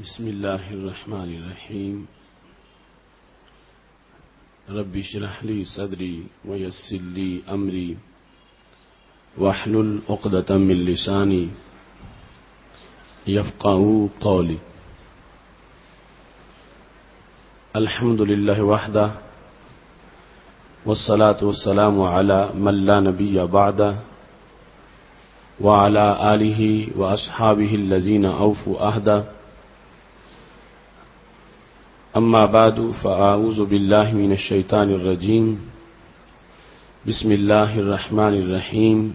بسم الله الرحمن الرحيم رب اشرح لي صدري ويسر لي أمري واحلل عقدة من لساني يفقهوا قولي. الحمد لله وحده والصلاة والسلام على من لا نبي بعده وعلى آله وأصحابه الذين أوفوا عهده. أما بعد فأعوذ بالله من الشيطان الرجيم. بسم الله الرحمن الرحيم.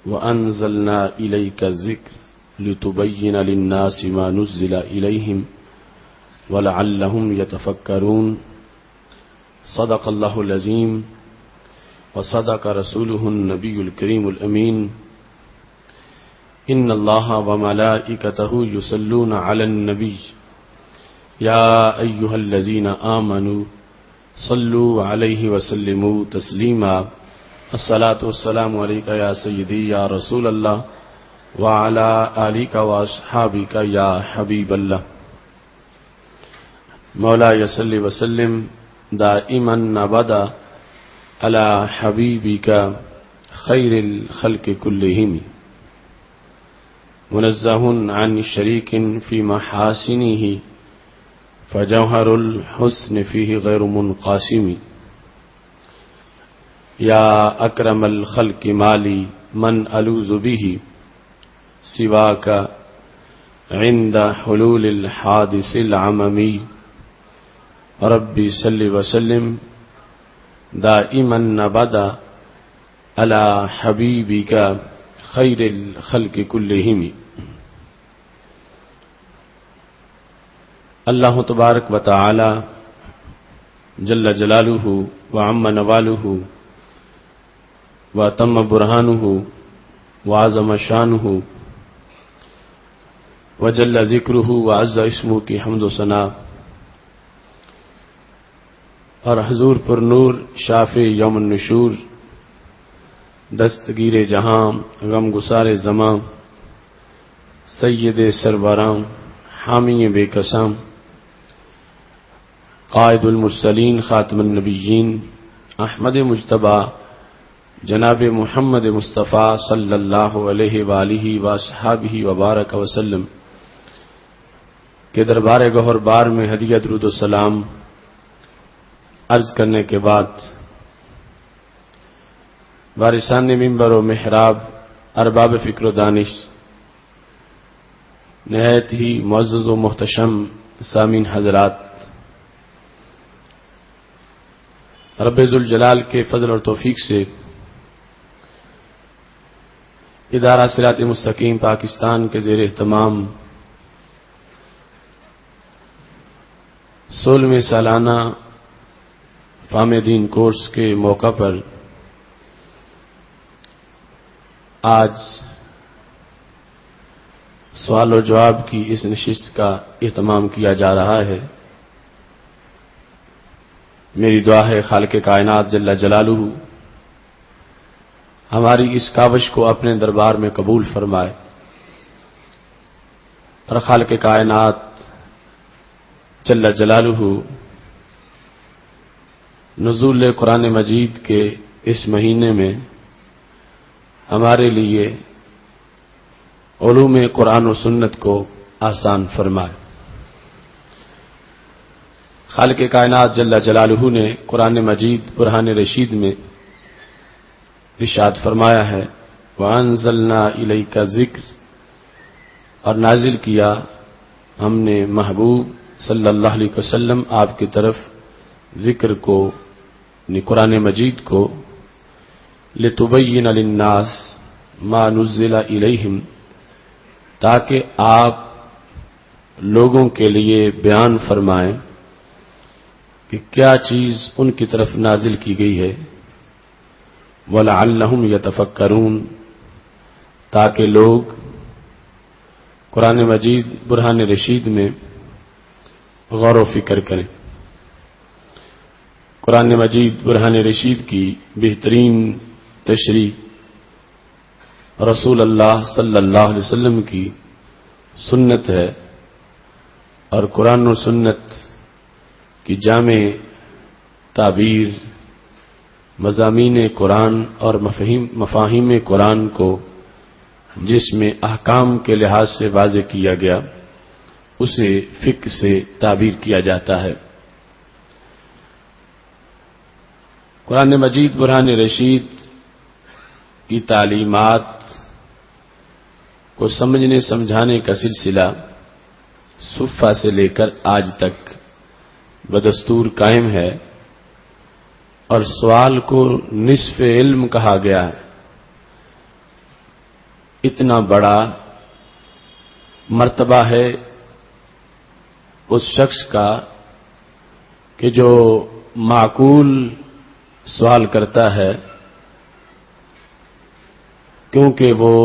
وأنزلنا إليك الذكر لتبين للناس ما نزل إليهم ولعلهم يتفكرون. صدق الله العظيم وصدق رسوله النبي الكريم الأمين. إن الله وملائكته يصلون على النبي يا أيها الذين آمنوا صلوا عليه وسلموا تسليما. الصلاة والسلام عليك يا سيدي يا رسول الله وعلى آلك وأصحابك يا حبيب الله. مولاي صل وسلم دائما أبدا على حبيبك خير الخلق كلهم منزه عن شريك في محاسنه فجوهر الحسن فيه غير منقاسم. يا أكرم الخلق مالي من ألوذ به سواك عند حلول الحادث العممي. ربي صل وسلم دائما أبدا على حبيبك خير الخلق كلهم. اللہ تبارک و تعالی جل جلالہ وعم نوالہ وتم برہانہ وعظم شانہ وجل ذکرہ وعز اسمہ کی حمد و ثنا اور حضور پر نور شافع یوم النشور دستگیر جہاں غم گسار زماں سید سربراں حامی بے قسم قائد المرسلین خاتم النبیین احمد مجتبی جناب محمد مصطفیٰ صلی اللہ علیہ وآلہ وصحابہ وبارک وسلم کے دربار گوہر بار میں ہدیہ درود و سلام عرض کرنے کے بعد وارثان منبر و محراب ارباب فکر و دانش نہایت ہی معزز و محتشم سامعین حضرات، رب ذوالجلال کے فضل اور توفیق سے ادارہ صراط مستقیم پاکستان کے زیر اہتمام 16ویں سالانہ فہم دین کورس کے موقع پر آج سوال و جواب کی اس نشست کا اہتمام کیا جا رہا ہے۔ میری دعا ہے خالق کائنات جل جلالہ ہماری اس کاوش کو اپنے دربار میں قبول فرمائے اور خالق کائنات جل جلالہ نزول قرآن مجید کے اس مہینے میں ہمارے لیے علوم قرآن و سنت کو آسان فرمائے۔ خالق کائنات جل جلالہ نے قرآن مجید برہان رشید میں ارشاد فرمایا ہے وَأَنزَلْنَا إِلَيْكَ ذِكْرَ، اور نازل کیا ہم نے محبوب صلی اللہ علیہ وسلم آپ کی طرف ذکر کو، یعنی قرآن مجید کو، لِتُبَيِّنَ لِلنَّاسِ مَا نُزِّلَ إِلَيْهِمْ، تاکہ آپ لوگوں کے لیے بیان فرمائیں کہ کیا چیز ان کی طرف نازل کی گئی ہے، وَلَعَلَّهُمْ يَتَفَكَّرُونَ، تاکہ لوگ قرآن مجید برہان رشید میں غور و فکر کریں۔ قرآن مجید برہان رشید کی بہترین تشریح رسول اللہ صلی اللہ علیہ وسلم کی سنت ہے اور قرآن و سنت کی جامع تعبیر مضامین قرآن اور مفاہیم قرآن کو جس میں احکام کے لحاظ سے واضح کیا گیا اسے فقہ سے تعبیر کیا جاتا ہے۔ قرآن مجید برہان رشید کی تعلیمات کو سمجھنے سمجھانے کا سلسلہ صفہ سے لے کر آج تک بدستور قائم ہے، اور سوال کو نصف علم کہا گیا ہے۔ اتنا بڑا مرتبہ ہے اس شخص کا کہ جو معقول سوال کرتا ہے، کیونکہ وہ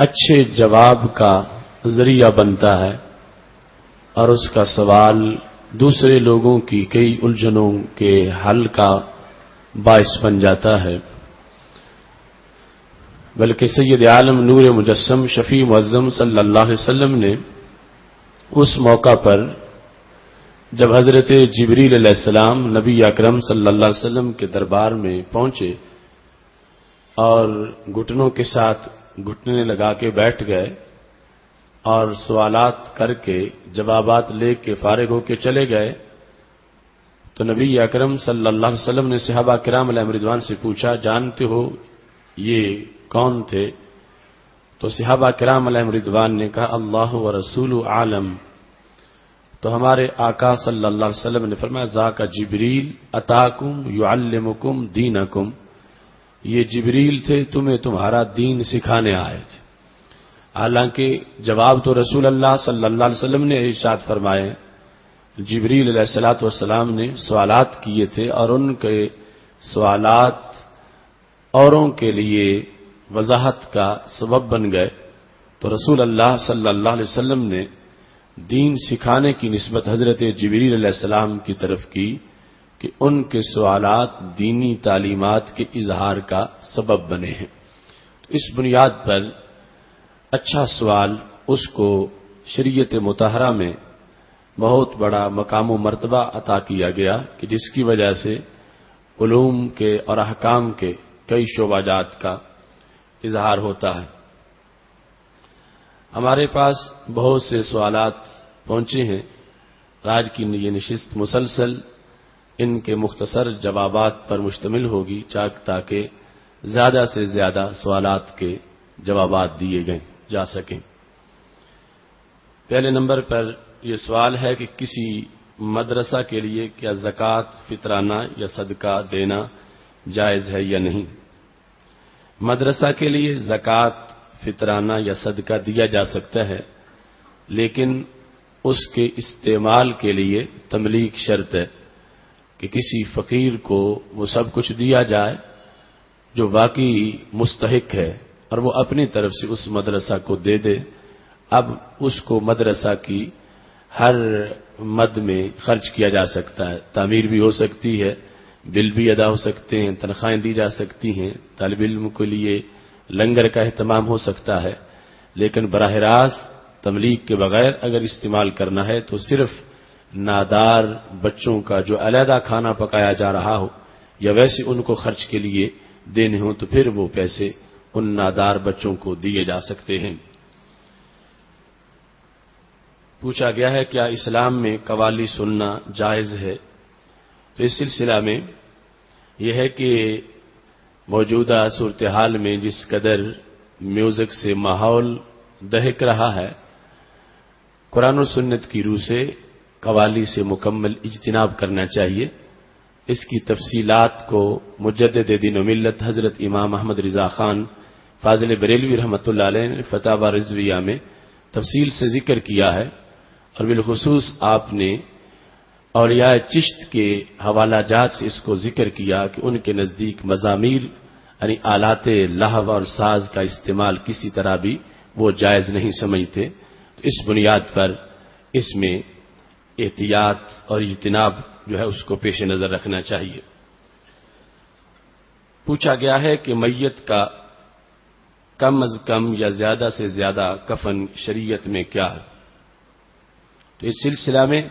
اچھے جواب کا ذریعہ بنتا ہے اور اس کا سوال دوسرے لوگوں کی کئی الجھنوں کے حل کا باعث بن جاتا ہے۔ بلکہ سید عالم نور مجسم شفیع معظم صلی اللہ علیہ وسلم نے اس موقع پر جب حضرت جبریل علیہ السلام نبی اکرم صلی اللہ علیہ وسلم کے دربار میں پہنچے اور گھٹنوں کے ساتھ گھٹنے لگا کے بیٹھ گئے اور سوالات کر کے جوابات لے کے فارغ ہو کے چلے گئے، تو نبی اکرم صلی اللہ علیہ وسلم نے صحابہ کرام علیہم رضوان سے پوچھا، جانتے ہو یہ کون تھے؟ تو صحابہ کرام علیہم رضوان نے کہا اللہ و رسول عالم۔ تو ہمارے آقا صلی اللہ علیہ وسلم نے فرمایا ذاک جبریل اتاکم یعلمکم دینکم، یہ جبریل تھے تمہیں تمہارا دین سکھانے آئے تھے۔ حالانکہ جواب تو رسول اللہ صلی اللہ علیہ وسلم نے ارشاد فرمائے، جبریل علیہ الصلوۃ والسلام نے سوالات کیے تھے اور ان کے سوالات اوروں کے لیے وضاحت کا سبب بن گئے، تو رسول اللہ صلی اللہ علیہ وسلم نے دین سکھانے کی نسبت حضرت جبریل علیہ السلام کی طرف کی کہ ان کے سوالات دینی تعلیمات کے اظہار کا سبب بنے ہیں۔ اس بنیاد پر اچھا سوال اس کو شریعت مطہرہ میں بہت بڑا مقام و مرتبہ عطا کیا گیا کہ جس کی وجہ سے علوم کے اور احکام کے کئی شعبہ جات کا اظہار ہوتا ہے۔ ہمارے پاس بہت سے سوالات پہنچے ہیں، آج کی یہ نشست مسلسل ان کے مختصر جوابات پر مشتمل ہوگی تاکہ زیادہ سے زیادہ سوالات کے جوابات دیے جا سکیں۔ پہلے نمبر پر یہ سوال ہے کہ کسی مدرسہ کے لیے کیا زکوٰۃ فطرانہ یا صدقہ دینا جائز ہے یا نہیں؟ مدرسہ کے لیے زکوٰۃ فطرانہ یا صدقہ دیا جا سکتا ہے، لیکن اس کے استعمال کے لیے تملیک شرط ہے کہ کسی فقیر کو وہ سب کچھ دیا جائے جو واقعی مستحق ہے اور وہ اپنی طرف سے اس مدرسہ کو دے دے۔ اب اس کو مدرسہ کی ہر مد میں خرچ کیا جا سکتا ہے، تعمیر بھی ہو سکتی ہے، بل بھی ادا ہو سکتے ہیں، تنخواہیں دی جا سکتی ہیں، طالب علم کے لیے لنگر کا اہتمام ہو سکتا ہے، لیکن براہ راست تملیک کے بغیر اگر استعمال کرنا ہے تو صرف نادار بچوں کا جو علیحدہ کھانا پکایا جا رہا ہو یا ویسے ان کو خرچ کے لیے دینے ہوں تو پھر وہ پیسے ان نادار بچوں کو دیے جا سکتے ہیں۔ پوچھا گیا ہے کیا اسلام میں قوالی سننا جائز ہے؟ تو اس سلسلہ میں یہ ہے کہ موجودہ صورتحال میں جس قدر میوزک سے ماحول دہک رہا ہے، قرآن و سنت کی روح سے قوالی سے مکمل اجتناب کرنا چاہیے۔ اس کی تفصیلات کو مجدد دین و ملت حضرت امام احمد رضا خان فاضل بریلوی رحمۃ اللہ علیہ نے فتاوی رضویہ میں تفصیل سے ذکر کیا ہے، اور بالخصوص آپ نے اولیاء چشت کے حوالہ جات سے اس کو ذکر کیا کہ ان کے نزدیک مزامیر یعنی آلات لہو اور ساز کا استعمال کسی طرح بھی وہ جائز نہیں سمجھتے، تو اس بنیاد پر اس میں احتیاط اور اجتناب جو ہے اس کو پیش نظر رکھنا چاہیے۔ پوچھا گیا ہے کہ میت کا کم از کم یا زیادہ سے زیادہ کفن شریعت میں کیا ہے؟ تو اس سلسلہ میں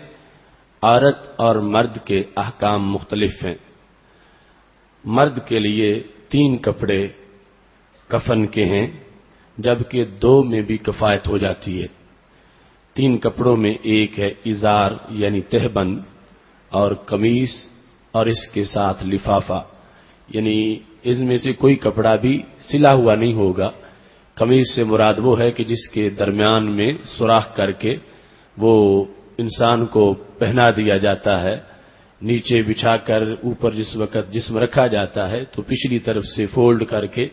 عورت اور مرد کے احکام مختلف ہیں۔ مرد کے لیے 3 کپڑے کفن کے ہیں، جبکہ 2 میں بھی کفایت ہو جاتی ہے۔ 3 کپڑوں میں ایک ہے ازار یعنی تہبند، اور قمیص اور اس کے ساتھ لفافہ، یعنی اس میں سے کوئی کپڑا بھی سلا ہوا نہیں ہوگا۔ قمیص سے مراد وہ ہے کہ جس کے درمیان میں سوراخ کر کے وہ انسان کو پہنا دیا جاتا ہے، نیچے بچھا کر اوپر جس وقت جسم رکھا جاتا ہے تو پچھلی طرف سے فولڈ کر کے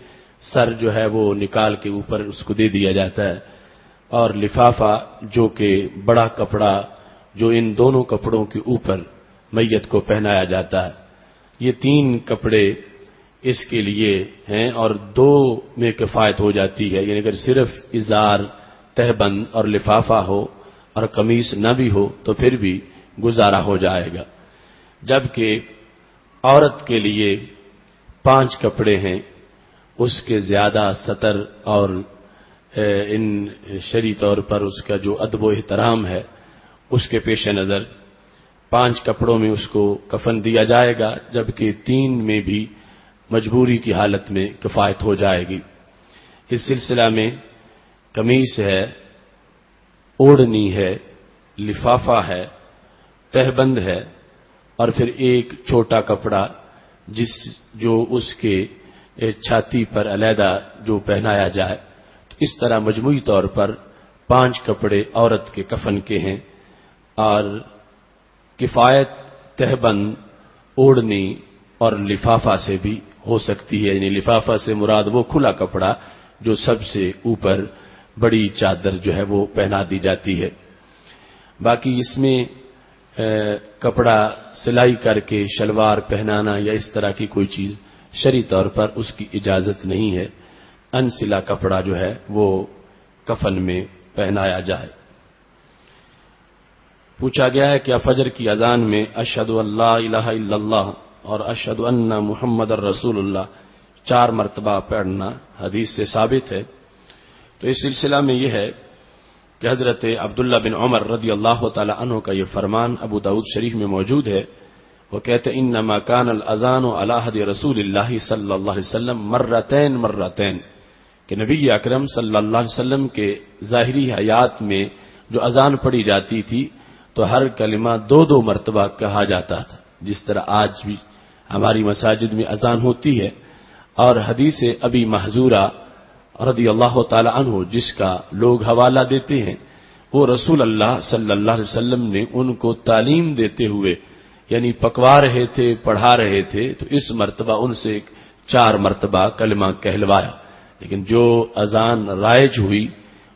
سر جو ہے وہ نکال کے اوپر اس کو دے دیا جاتا ہے، اور لفافہ جو کہ بڑا کپڑا جو ان دونوں کپڑوں کے اوپر میت کو پہنایا جاتا ہے۔ یہ 3 کپڑے اس کے لیے ہیں اور 2 میں کفایت ہو جاتی ہے، یعنی اگر صرف ازار تہبند اور لفافہ ہو اور قمیص نہ بھی ہو تو پھر بھی گزارا ہو جائے گا۔ جبکہ عورت کے لیے 5 کپڑے ہیں، اس کے زیادہ سطر اور ان شرعی طور پر اس کا جو ادب و احترام ہے اس کے پیش نظر 5 کپڑوں میں اس کو کفن دیا جائے گا، جبکہ 3 میں بھی مجبوری کی حالت میں کفایت ہو جائے گی۔ اس سلسلہ میں قمیص ہے، اوڑھنی ہے، لفافہ ہے، تہبند ہے، اور پھر ایک چھوٹا کپڑا جو اس کے چھاتی پر علیحدہ جو پہنایا جائے، تو اس طرح مجموعی طور پر 5 کپڑے عورت کے کفن کے ہیں، اور کفایت تہبند، اوڑھنی اور لفافہ سے بھی ہو سکتی ہے، یعنی لفافہ سے مراد وہ کھلا کپڑا جو سب سے اوپر بڑی چادر جو ہے وہ پہنا دی جاتی ہے۔ باقی اس میں کپڑا سلائی کر کے شلوار پہنانا یا اس طرح کی کوئی چیز شرعی طور پر اس کی اجازت نہیں ہے۔ انسلا کپڑا جو ہے وہ کفن میں پہنایا جائے۔ پوچھا گیا ہے کہ فجر کی اذان میں اشہد ان لا الہ الا اللہ اور اشہد ان محمد الرسول اللہ 4 مرتبہ پڑھنا حدیث سے ثابت ہے؟ تو اس سلسلہ میں یہ ہے کہ حضرت عبداللہ بن عمر رضی اللہ تعالی عنہ کا یہ فرمان ابو داؤد شریف میں موجود ہے۔ وہ کہتے ہیں انما کان الاذان علی عہد رسول اللہ صلی اللہ علیہ وسلم مرتين کہ نبی اکرم صلی اللہ علیہ وسلم کے ظاہری حیات میں جو اذان پڑھی جاتی تھی تو ہر کلمہ 2 مرتبہ کہا جاتا تھا، جس طرح آج بھی ہماری مساجد میں اذان ہوتی ہے۔ اور حدیث ابی محذورہ رضی اللہ تعالی عنہ جس کا لوگ حوالہ دیتے ہیں، وہ رسول اللہ صلی اللہ علیہ وسلم نے ان کو تعلیم دیتے ہوئے یعنی پکوا رہے تھے، پڑھا رہے تھے، تو اس مرتبہ ان سے 4 مرتبہ کلمہ کہلوایا، لیکن جو اذان رائج ہوئی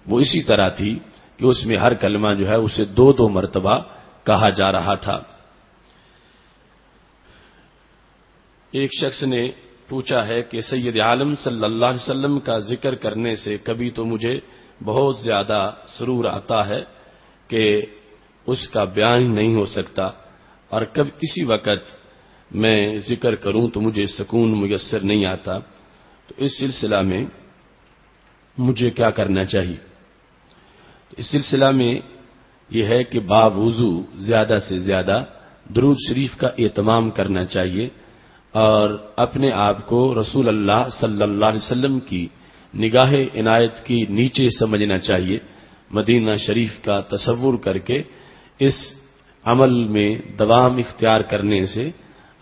وہ اسی طرح تھی کہ اس میں ہر کلمہ جو ہے اسے 2 مرتبہ کہا جا رہا تھا۔ ایک شخص نے پوچھا ہے کہ سید عالم صلی اللہ علیہ وسلم کا ذکر کرنے سے کبھی تو مجھے بہت زیادہ سرور آتا ہے کہ اس کا بیان نہیں ہو سکتا، اور کبھی کسی وقت میں ذکر کروں تو مجھے سکون میسر نہیں آتا، تو اس سلسلہ میں مجھے کیا کرنا چاہیے؟ اس سلسلہ میں یہ ہے کہ باوضو زیادہ سے زیادہ درود شریف کا اہتمام کرنا چاہیے، اور اپنے آپ کو رسول اللہ صلی اللہ علیہ وسلم کی نگاہ عنایت کی نیچے سمجھنا چاہیے، مدینہ شریف کا تصور کر کے اس عمل میں دوام اختیار کرنے سے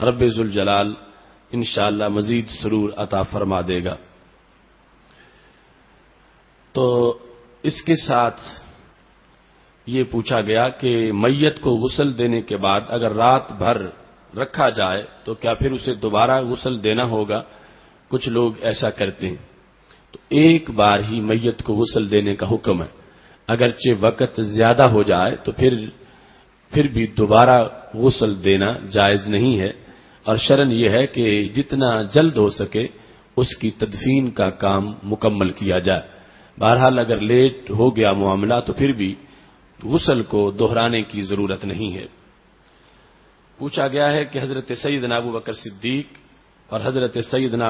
رب ذوالجلال انشاءاللہ مزید سرور عطا فرما دے گا۔ تو اس کے ساتھ یہ پوچھا گیا کہ میت کو غسل دینے کے بعد اگر رات بھر رکھا جائے تو کیا پھر اسے دوبارہ غسل دینا ہوگا؟ کچھ لوگ ایسا کرتے ہیں، تو ایک بار ہی میت کو غسل دینے کا حکم ہے، اگرچہ وقت زیادہ ہو جائے تو پھر بھی دوبارہ غسل دینا جائز نہیں ہے، اور شرعاً یہ ہے کہ جتنا جلد ہو سکے اس کی تدفین کا کام مکمل کیا جائے۔ بہرحال اگر لیٹ ہو گیا معاملہ تو پھر بھی غسل کو دہرانے کی ضرورت نہیں ہے۔ پوچھا گیا ہے کہ حضرت سیدنا ابو بکر صدیق اور حضرت سیدنا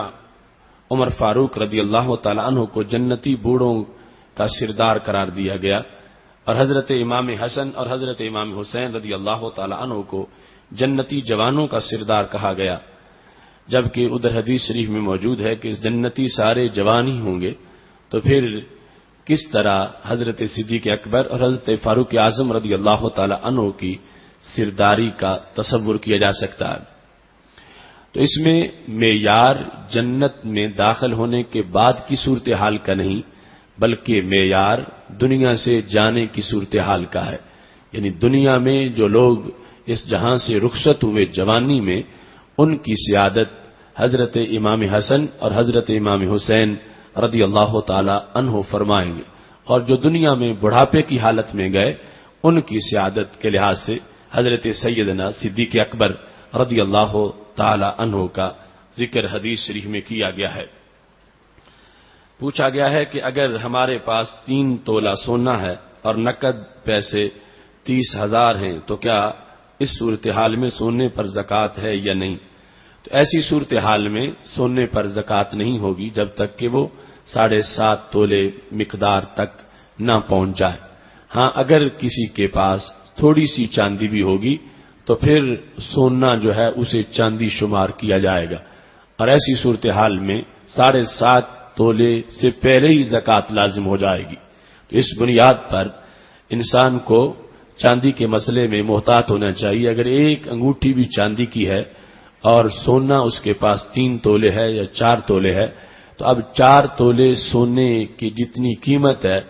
عمر فاروق رضی اللہ تعالی عنہ کو جنتی بوڑھوں کا سردار قرار دیا گیا، اور حضرت امام حسن اور حضرت امام حسین رضی اللہ تعالی عنہ کو جنتی جوانوں کا سردار کہا گیا، جبکہ ادھر حدیث شریف میں موجود ہے کہ جنتی سارے جوان ہی ہوں گے، تو پھر کس طرح حضرت صدیق اکبر اور حضرت فاروق اعظم رضی اللہ تعالی عنہ کی سرداری کا تصور کیا جا سکتا ہے؟ تو اس میں معیار جنت میں داخل ہونے کے بعد کی صورتحال کا نہیں، بلکہ معیار دنیا سے جانے کی صورتحال کا ہے۔ یعنی دنیا میں جو لوگ اس جہاں سے رخصت ہوئے جوانی میں، ان کی سیادت حضرت امام حسن اور حضرت امام حسین رضی اللہ تعالی عنہ فرمائیں گے، اور جو دنیا میں بڑھاپے کی حالت میں گئے، ان کی سیادت کے لحاظ سے حضرت سیدنا صدیق اکبر رضی اللہ تعالی عنہ کا ذکر حدیث شریف میں کیا گیا ہے۔ پوچھا گیا ہے کہ اگر ہمارے پاس 3 تولہ سونا ہے اور نقد پیسے 30,000 ہیں تو کیا اس صورتحال میں سونے پر زکوٰۃ ہے یا نہیں؟ تو ایسی صورتحال میں سونے پر زکوٰۃ نہیں ہوگی جب تک کہ وہ 7.5 تولے مقدار تک نہ پہنچ جائے۔ ہاں، اگر کسی کے پاس تھوڑی سی چاندی بھی ہوگی تو پھر سونا جو ہے اسے چاندی شمار کیا جائے گا، اور ایسی صورتحال میں 7.5 تولے سے پہلے ہی زکوٰۃ لازم ہو جائے گی۔ تو اس بنیاد پر انسان کو چاندی کے مسئلے میں محتاط ہونا چاہیے۔ اگر ایک انگوٹھی بھی چاندی کی ہے اور سونا اس کے پاس 3 تولے ہے یا 4 تولے ہے، تو اب 4 تولے سونے کی جتنی قیمت ہے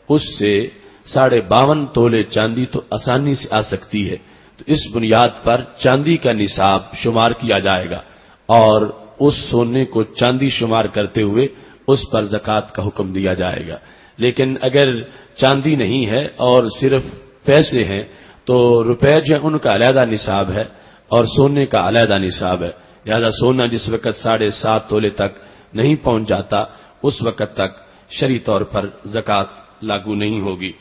اس سے 52.5 تولے چاندی تو آسانی سے آ سکتی ہے۔ تو اس بنیاد پر چاندی کا نصاب شمار کیا جائے گا، اور اس سونے کو چاندی شمار کرتے ہوئے اس پر زکوٰۃ کا حکم دیا جائے گا۔ لیکن اگر چاندی نہیں ہے اور صرف پیسے ہیں تو روپے جو ان کا علیحدہ نصاب ہے اور سونے کا علیحدہ نصاب ہے، لہذا سونا جس وقت 7.5 تولے تک نہیں پہنچ جاتا اس وقت تک شرعی طور پر زکوٰۃ لاگو نہیں ہوگی۔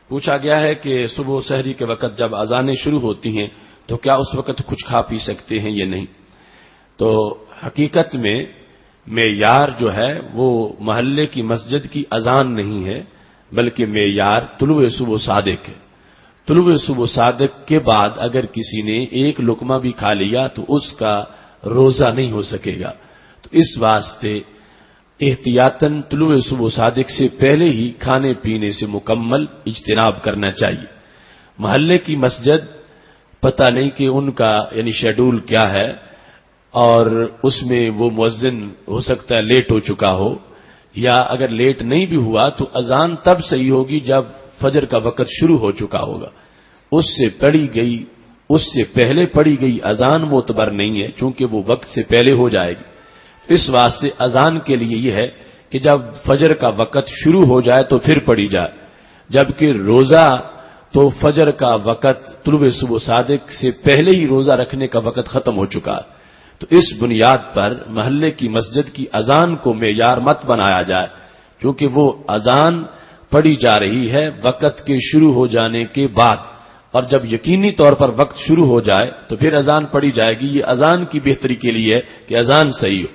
پوچھا گیا ہے کہ صبح و سحری کے وقت جب اذانیں شروع ہوتی ہیں تو کیا اس وقت کچھ کھا پی سکتے ہیں یا نہیں؟ تو حقیقت میں معیار جو ہے وہ محلے کی مسجد کی اذان نہیں ہے، بلکہ معیار طلوع صبح صادق ہے۔ طلوع صبح صادق کے بعد اگر کسی نے ایک لقمہ بھی کھا لیا تو اس کا روزہ نہیں ہو سکے گا۔ تو اس واسطے احتیاطاً طلوع صبح صادق سے پہلے ہی کھانے پینے سے مکمل اجتناب کرنا چاہیے۔ محلے کی مسجد پتہ نہیں کہ ان کا یعنی شیڈول کیا ہے، اور اس میں وہ مؤذن ہو سکتا ہے لیٹ ہو چکا ہو، یا اگر لیٹ نہیں بھی ہوا تو اذان تب صحیح ہوگی جب فجر کا وقت شروع ہو چکا ہوگا۔ اس سے پہلے پڑھی گئی اذان معتبر نہیں ہے، چونکہ وہ وقت سے پہلے ہو جائے گی۔ اس واسطے اذان کے لیے یہ ہے کہ جب فجر کا وقت شروع ہو جائے تو پھر پڑھی جائے، جبکہ روزہ تو فجر کا وقت طلوع صبح صادق سے پہلے ہی روزہ رکھنے کا وقت ختم ہو چکا ہے۔ تو اس بنیاد پر محلے کی مسجد کی اذان کو معیار مت بنایا جائے، کیونکہ وہ اذان پڑھی جا رہی ہے وقت کے شروع ہو جانے کے بعد، اور جب یقینی طور پر وقت شروع ہو جائے تو پھر اذان پڑھی جائے گی۔ یہ اذان کی بہتری کے لیے ہے کہ اذان صحیح ہو۔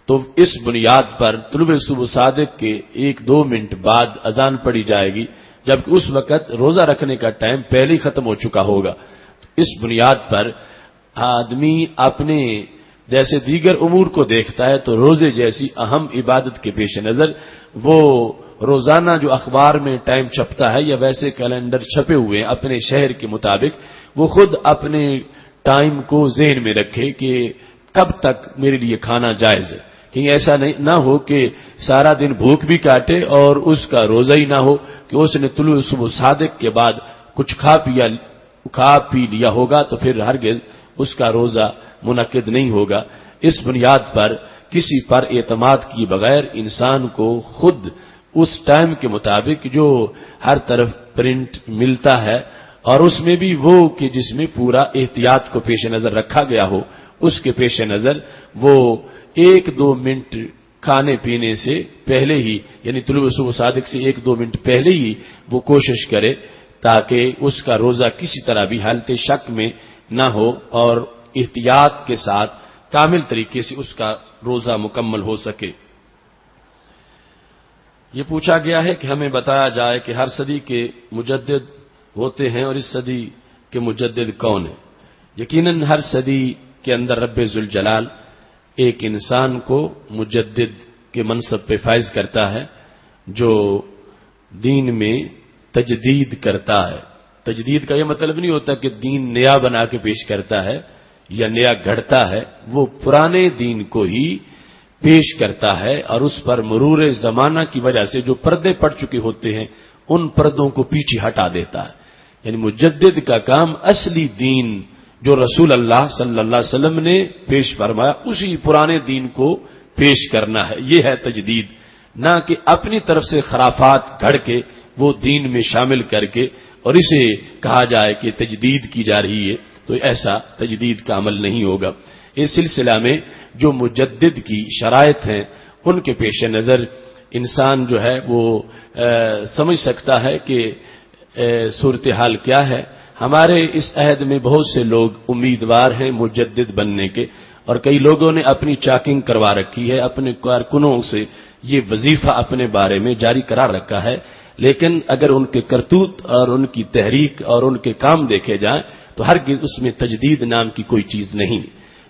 تو اس بنیاد پر طلوع صبح صادق کے 1-2 منٹ بعد اذان پڑھی جائے گی، جبکہ اس وقت روزہ رکھنے کا ٹائم پہلے ہی ختم ہو چکا ہوگا۔ اس بنیاد پر آدمی اپنے جیسے دیگر امور کو دیکھتا ہے تو روزے جیسی اہم عبادت کے پیش نظر وہ روزانہ جو اخبار میں ٹائم چھپتا ہے یا ویسے کیلنڈر چھپے ہوئے اپنے شہر کے مطابق، وہ خود اپنے ٹائم کو ذہن میں رکھے کہ کب تک میرے لیے کھانا جائز ہے، کہیں ایسا نہ ہو کہ سارا دن بھوک بھی کاٹے اور اس کا روزہ ہی نہ ہو کہ اس نے طلوع صبح صادق کے بعد کچھ کھا پی لیا ہوگا تو پھر ہرگز اس کا روزہ منعقد نہیں ہوگا۔ اس بنیاد پر کسی پر اعتماد کیے بغیر انسان کو خود اس ٹائم کے مطابق جو ہر طرف پرنٹ ملتا ہے، اور اس میں بھی وہ کہ جس میں پورا احتیاط کو پیش نظر رکھا گیا ہو، اس کے پیش نظر وہ 1-2 منٹ کھانے پینے سے پہلے ہی، یعنی طلوع صبح صادق سے 1-2 منٹ پہلے ہی وہ کوشش کرے تاکہ اس کا روزہ کسی طرح بھی حالت شک میں نہ ہو، اور احتیاط کے ساتھ کامل طریقے سے اس کا روزہ مکمل ہو سکے۔ یہ پوچھا گیا ہے کہ ہمیں بتایا جائے کہ ہر صدی کے مجدد ہوتے ہیں اور اس صدی کے مجدد کون ہیں؟ یقیناً ہر صدی کے اندر رب ذوالجلال ایک انسان کو مجدد کے منصب پہ فائز کرتا ہے جو دین میں تجدید کرتا ہے۔ تجدید کا یہ مطلب نہیں ہوتا کہ دین نیا بنا کے پیش کرتا ہے یا نیا گھڑتا ہے، وہ پرانے دین کو ہی پیش کرتا ہے اور اس پر مرور زمانہ کی وجہ سے جو پردے پڑ چکے ہوتے ہیں ان پردوں کو پیچھے ہٹا دیتا ہے۔ یعنی مجدد کا کام اصلی دین جو رسول اللہ صلی اللہ علیہ وسلم نے پیش فرمایا اسی پرانے دین کو پیش کرنا ہے، یہ ہے تجدید، نہ کہ اپنی طرف سے خرافات گھڑ کے وہ دین میں شامل کر کے اور اسے کہا جائے کہ تجدید کی جا رہی ہے، تو ایسا تجدید کا عمل نہیں ہوگا۔ اس سلسلہ میں جو مجدد کی شرائط ہیں ان کے پیش نظر انسان جو ہے وہ سمجھ سکتا ہے کہ صورتحال کیا ہے۔ ہمارے اس عہد میں بہت سے لوگ امیدوار ہیں مجدد بننے کے، اور کئی لوگوں نے اپنی چاکنگ کروا رکھی ہے، اپنے کارکنوں سے یہ وظیفہ اپنے بارے میں جاری کرا رکھا ہے، لیکن اگر ان کے کرتوت اور ان کی تحریک اور ان کے کام دیکھے جائیں تو ہرگز اس میں تجدید نام کی کوئی چیز نہیں۔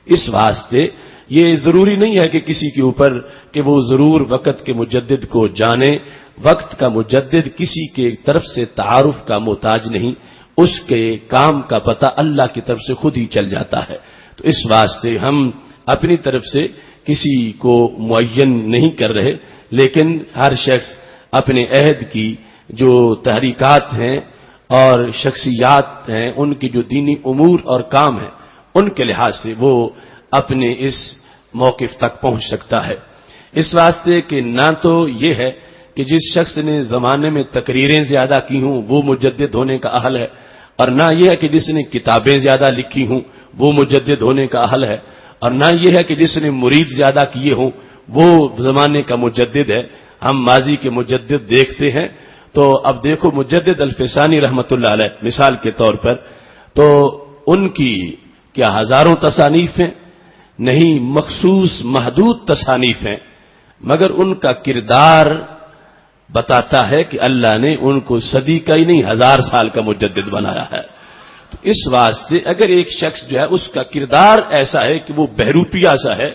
اس واسطے یہ ضروری نہیں ہے کہ کسی کے اوپر کہ وہ ضرور وقت کے مجدد کو جانے، وقت کا مجدد کسی کے طرف سے تعارف کا محتاج نہیں، اس کے کام کا پتہ اللہ کی طرف سے خود ہی چل جاتا ہے۔ تو اس واسطے ہم اپنی طرف سے کسی کو معین نہیں کر رہے، لیکن ہر شخص اپنے عہد کی جو تحریکات ہیں اور شخصیات ہیں، ان کی جو دینی امور اور کام ہیں، ان کے لحاظ سے وہ اپنے اس موقف تک پہنچ سکتا ہے۔ اس واسطے کہ نہ تو یہ ہے کہ جس شخص نے زمانے میں تقریریں زیادہ کی ہوں وہ مجدد ہونے کا اہل ہے، اور نہ یہ ہے کہ جس نے کتابیں زیادہ لکھی ہوں وہ مجدد ہونے کا اہل ہے، اور نہ یہ ہے کہ جس نے مرید زیادہ کیے ہوں وہ زمانے کا مجدد ہے۔ ہم ماضی کے مجدد دیکھتے ہیں تو اب دیکھو مجدد الفسانی رحمۃ اللہ علیہ مثال کے طور پر، تو ان کی کیا ہزاروں تصانیف ہیں؟ نہیں، مخصوص محدود تصانیف ہیں، مگر ان کا کردار بتاتا ہے کہ اللہ نے ان کو صدی کا ہی نہیں 1000 سال کا مجدد بنایا ہے۔ تو اس واسطے اگر ایک شخص جو ہے اس کا کردار ایسا ہے کہ وہ بہروپیہ سا ہے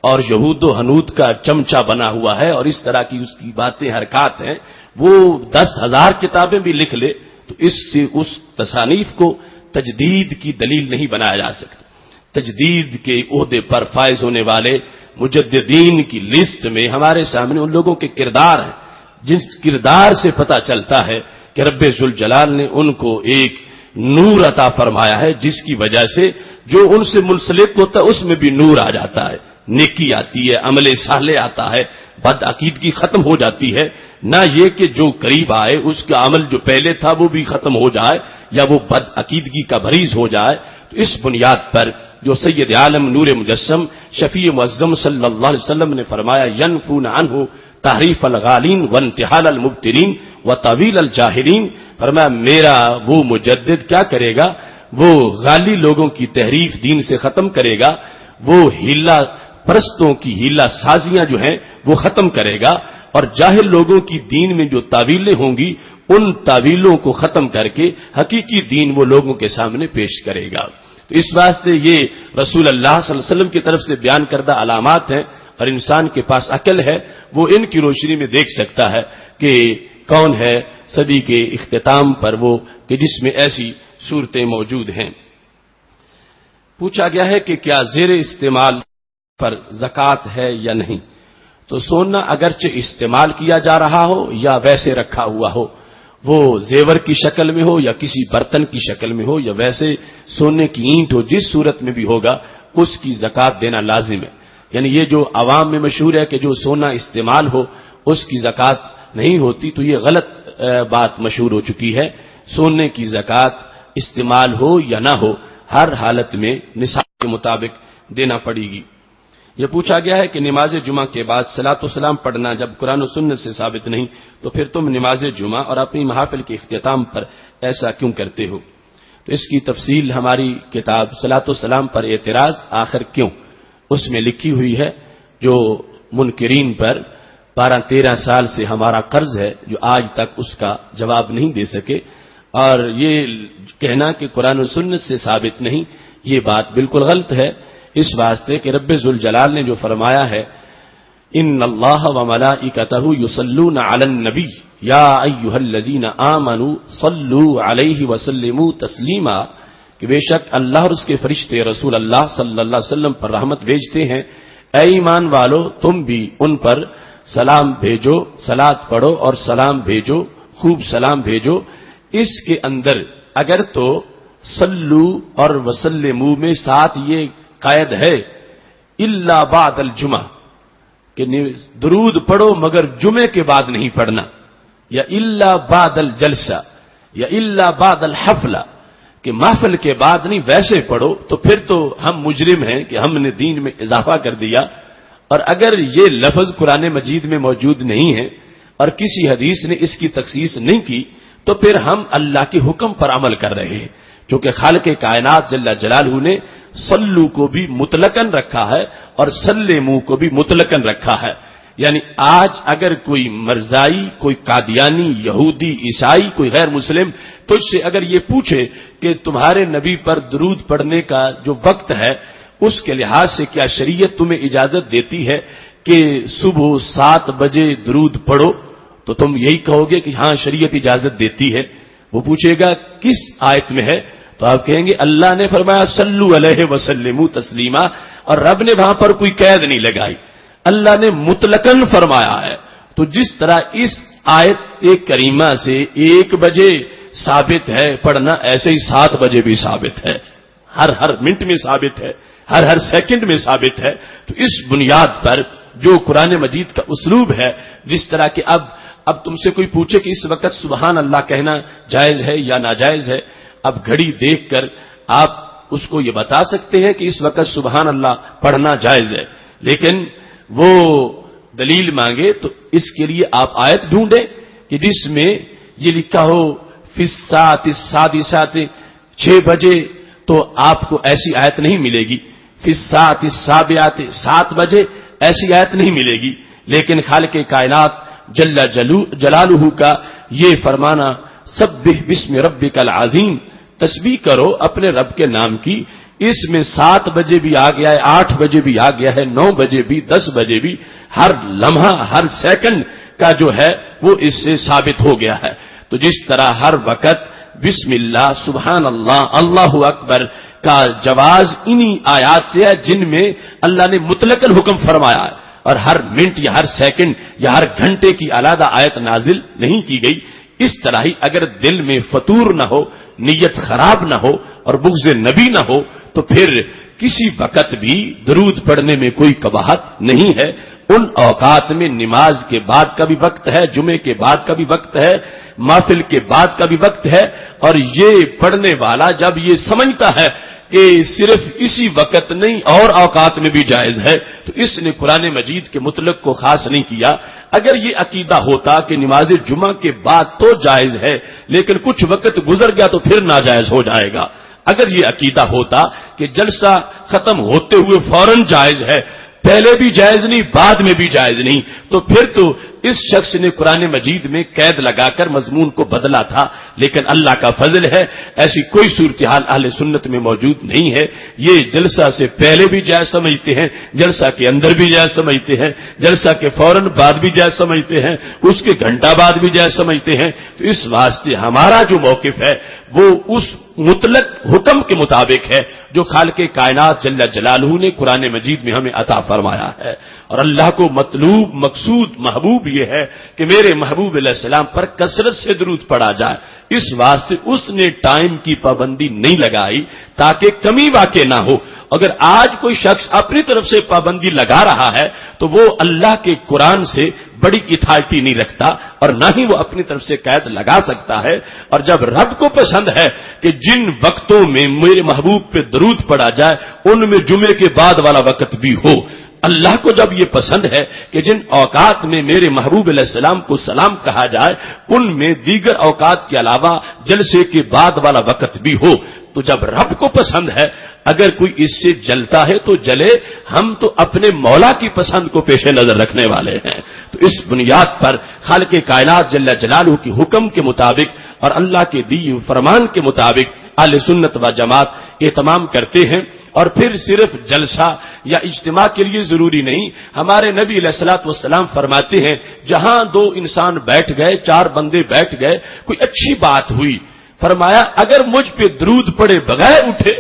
اور یہود و حنود کا چمچہ بنا ہوا ہے اور اس طرح کی اس کی باتیں حرکات ہیں، وہ 10,000 کتابیں بھی لکھ لے تو اس سے اس تصانیف کو تجدید کی دلیل نہیں بنایا جا سکتا۔ تجدید کے عہدے پر فائز ہونے والے مجددین کی لسٹ میں ہمارے سامنے ان لوگوں کے کردار ہیں جن کردار سے پتہ چلتا ہے کہ رب ذوالجلال نے ان کو ایک نور عطا فرمایا ہے جس کی وجہ سے جو ان سے منسلک ہوتا ہے اس میں بھی نور آ جاتا ہے، نیکی آتی ہے، عمل صالح آتا ہے، بد عقیدگی ختم ہو جاتی ہے۔ نہ یہ کہ جو قریب آئے اس کا عمل جو پہلے تھا وہ بھی ختم ہو جائے یا وہ بد عقیدگی کا مریض ہو جائے۔ تو اس بنیاد پر جو سید عالم نور مجسم شفیع معظم صلی اللہ علیہ وسلم نے فرمایا ینفون عنہ تحریف الغالین وانتحال المبترین وطویل الجاہلین، فرمایا میرا وہ مجدد کیا کرے گا؟ وہ غالی لوگوں کی تحریف دین سے ختم کرے گا، وہ ہیلا پرستوں کی ہیلا سازیاں جو ہیں وہ ختم کرے گا، اور جاہل لوگوں کی دین میں جو تعویلیں ہوں گی ان تعویلوں کو ختم کر کے حقیقی دین وہ لوگوں کے سامنے پیش کرے گا۔ تو اس واسطے یہ رسول اللہ صلی اللہ علیہ وسلم کی طرف سے بیان کردہ علامات ہیں، اور انسان کے پاس عقل ہے وہ ان کی روشنی میں دیکھ سکتا ہے کہ کون ہے صدی کے اختتام پر وہ کہ جس میں ایسی صورتیں موجود ہیں۔ پوچھا گیا ہے کہ کیا زیر استعمال پر زکوٰۃ ہے یا نہیں؟ تو سونا اگرچہ استعمال کیا جا رہا ہو یا ویسے رکھا ہوا ہو، وہ زیور کی شکل میں ہو یا کسی برتن کی شکل میں ہو یا ویسے سونے کی اینٹ ہو، جس صورت میں بھی ہوگا اس کی زکوٰۃ دینا لازم ہے۔ یعنی یہ جو عوام میں مشہور ہے کہ جو سونا استعمال ہو اس کی زکوٰۃ نہیں ہوتی، تو یہ غلط بات مشہور ہو چکی ہے۔ سونے کی زکوٰۃ استعمال ہو یا نہ ہو ہر حالت میں نصاب کے مطابق دینا پڑے گی۔ یہ پوچھا گیا ہے کہ نماز جمعہ کے بعد صلاۃ و سلام پڑھنا جب قرآن و سنت سے ثابت نہیں تو پھر تم نماز جمعہ اور اپنی محافل کے اختتام پر ایسا کیوں کرتے ہو؟ تو اس کی تفصیل ہماری کتاب صلاۃ و سلام پر اعتراض آخر کیوں، اس میں لکھی ہوئی ہے جو منکرین پر 12-13 سال سے ہمارا قرض ہے جو آج تک اس کا جواب نہیں دے سکے، اور یہ کہنا کہ قرآن و سنت سے ثابت نہیں، یہ بات بالکل غلط ہے، اس واسطے کہ رب ذوالجلال نے جو فرمایا ہے ان اللہ وملائکتہ یصلون علی النبی یا ایھا الذین آمنوا صلوا علیہ وسلموا تسلیما، کہ بے شک اللہ اور اس کے فرشتے رسول اللہ صلی اللہ علیہ وسلم پر رحمت بھیجتے ہیں، اے ایمان والو تم بھی ان پر سلام بھیجو، صلات پڑھو اور سلام بھیجو، خوب سلام بھیجو۔ اس کے اندر اگر تو صلو اور وسلموا میں ساتھ یہ قید ہے الا بعد الجمعہ کہ درود پڑھو مگر جمعے کے بعد نہیں پڑھنا، یا الا بعد الجلسہ یا الا بعد الحفلہ کہ محفل کے بعد نہیں ویسے پڑھو، تو پھر تو ہم مجرم ہیں کہ ہم نے دین میں اضافہ کر دیا۔ اور اگر یہ لفظ قرآن مجید میں موجود نہیں ہے اور کسی حدیث نے اس کی تخصیص نہیں کی تو پھر ہم اللہ کے حکم پر عمل کر رہے ہیں، چونکہ خالق کائنات جل جلالہ نے صلو کو بھی مطلقاً رکھا ہے اور سلموا کو بھی مطلقاً رکھا ہے۔ یعنی آج اگر کوئی مرزائی، کوئی قادیانی، یہودی، عیسائی، کوئی غیر مسلم تجھ سے اگر یہ پوچھے کہ تمہارے نبی پر درود پڑھنے کا جو وقت ہے اس کے لحاظ سے کیا شریعت تمہیں اجازت دیتی ہے کہ صبح 7 بجے درود پڑھو، تو تم یہی کہو گے کہ ہاں شریعت اجازت دیتی ہے۔ وہ پوچھے گا کس آیت میں ہے، تو آپ کہیں گے اللہ نے فرمایا صلو علیہ وسلموا تسلیما، اور رب نے وہاں پر کوئی قید نہیں لگائی، اللہ نے مطلقاً فرمایا ہے۔ تو جس طرح اس آیت کریمہ سے 1 بجے ثابت ہے پڑھنا، ایسے ہی 7 بجے بھی ثابت ہے، ہر منٹ میں ثابت ہے، ہر سیکنڈ میں ثابت ہے۔ تو اس بنیاد پر جو قرآن مجید کا اسلوب ہے، جس طرح کہ اب تم سے کوئی پوچھے کہ اس وقت سبحان اللہ کہنا جائز ہے یا ناجائز ہے، اب گھڑی دیکھ کر آپ اس کو یہ بتا سکتے ہیں کہ اس وقت سبحان اللہ پڑھنا جائز ہے، لیکن وہ دلیل مانگے تو اس کے لیے آپ آیت ڈھونڈیں کہ جس میں یہ لکھا ہو فی الساعۃ السادسۃ 6 بجے، تو آپ کو ایسی آیت نہیں ملے گی۔ فی الساعۃ السابعۃ 7 بجے ایسی آیت نہیں ملے گی، لیکن خالق کائنات جل جلالہ کا یہ فرمانا سبح باسم ربک العظیم، تسبیح کرو اپنے رب کے نام کی، اس میں 7 بجے بھی آ گیا ہے، 8 بجے بھی آ گیا ہے، 9 بجے بھی، 10 بجے بھی، ہر لمحہ ہر سیکنڈ کا جو ہے وہ اس سے ثابت ہو گیا ہے۔ تو جس طرح ہر وقت بسم اللہ، سبحان اللہ، اللہ اکبر کا جواز انہی آیات سے ہے جن میں اللہ نے مطلقاً حکم فرمایا ہے، اور ہر منٹ یا ہر سیکنڈ یا ہر گھنٹے کی علیحدہ آیت نازل نہیں کی گئی۔ اس طرح ہی اگر دل میں فطور نہ ہو، نیت خراب نہ ہو اور بغض نبی نہ ہو تو پھر کسی وقت بھی درود پڑھنے میں کوئی قباحت نہیں ہے۔ ان اوقات میں نماز کے بعد کا بھی وقت ہے، جمعے کے بعد کا بھی وقت ہے، محفل کے بعد کا بھی وقت ہے، اور یہ پڑھنے والا جب یہ سمجھتا ہے کہ صرف اسی وقت نہیں اور اوقات میں بھی جائز ہے تو اس نے قرآن مجید کے مطلق کو خاص نہیں کیا۔ اگر یہ عقیدہ ہوتا کہ نماز جمعہ کے بعد تو جائز ہے لیکن کچھ وقت گزر گیا تو پھر ناجائز ہو جائے گا، اگر یہ عقیدہ ہوتا کہ جلسہ ختم ہوتے ہوئے فوراً جائز ہے، پہلے بھی جائز نہیں بعد میں بھی جائز نہیں، تو پھر تو اس شخص نے قرآن مجید میں قید لگا کر مضمون کو بدلا تھا۔ لیکن اللہ کا فضل ہے ایسی کوئی صورتحال اہل سنت میں موجود نہیں ہے۔ یہ جلسہ سے پہلے بھی جائز سمجھتے ہیں، جلسہ کے اندر بھی جائز سمجھتے ہیں، جلسہ کے فوراً بعد بھی جائز سمجھتے ہیں، اس کے گھنٹہ بعد بھی جائز سمجھتے ہیں۔ تو اس واسطے ہمارا جو موقف ہے وہ اس مطلق حکم کے مطابق ہے جو خالق کائنات جل جلالہ نے قرآن مجید میں ہمیں عطا فرمایا ہے۔ اور اللہ کو مطلوب، مقصود، محبوب یہ ہے کہ میرے محبوب علیہ السلام پر کثرت سے درود پڑھا جائے، اس واسطے اس نے ٹائم کی پابندی نہیں لگائی تاکہ کمی واقع نہ ہو۔ اگر آج کوئی شخص اپنی طرف سے پابندی لگا رہا ہے تو وہ اللہ کے قرآن سے بڑی اتھارٹی نہیں رکھتا اور نہ ہی وہ اپنی طرف سے قید لگا سکتا ہے۔ اور جب رب کو پسند ہے کہ جن وقتوں میں میرے محبوب پہ درود پڑھا جائے ان میں جمعے کے بعد والا وقت بھی ہو، اللہ کو جب یہ پسند ہے کہ جن اوقات میں میرے محبوب علیہ السلام کو سلام کہا جائے ان میں دیگر اوقات کے علاوہ جلسے کے بعد والا وقت بھی ہو، تو جب رب کو پسند ہے اگر کوئی اس سے جلتا ہے تو جلے، ہم تو اپنے مولا کی پسند کو پیش نظر رکھنے والے ہیں۔ تو اس بنیاد پر خالق کائنات جل جلالہ کی حکم کے مطابق اور اللہ کے دی فرمان کے مطابق اہل سنت و جماعت اہتمام کرتے ہیں۔ اور پھر صرف جلسہ یا اجتماع کے لیے ضروری نہیں، ہمارے نبی علیہ الصلوۃ والسلام فرماتے ہیں جہاں دو انسان بیٹھ گئے، چار بندے بیٹھ گئے، کوئی اچھی بات ہوئی، فرمایا اگر مجھ پہ درود پڑے بغیر اٹھے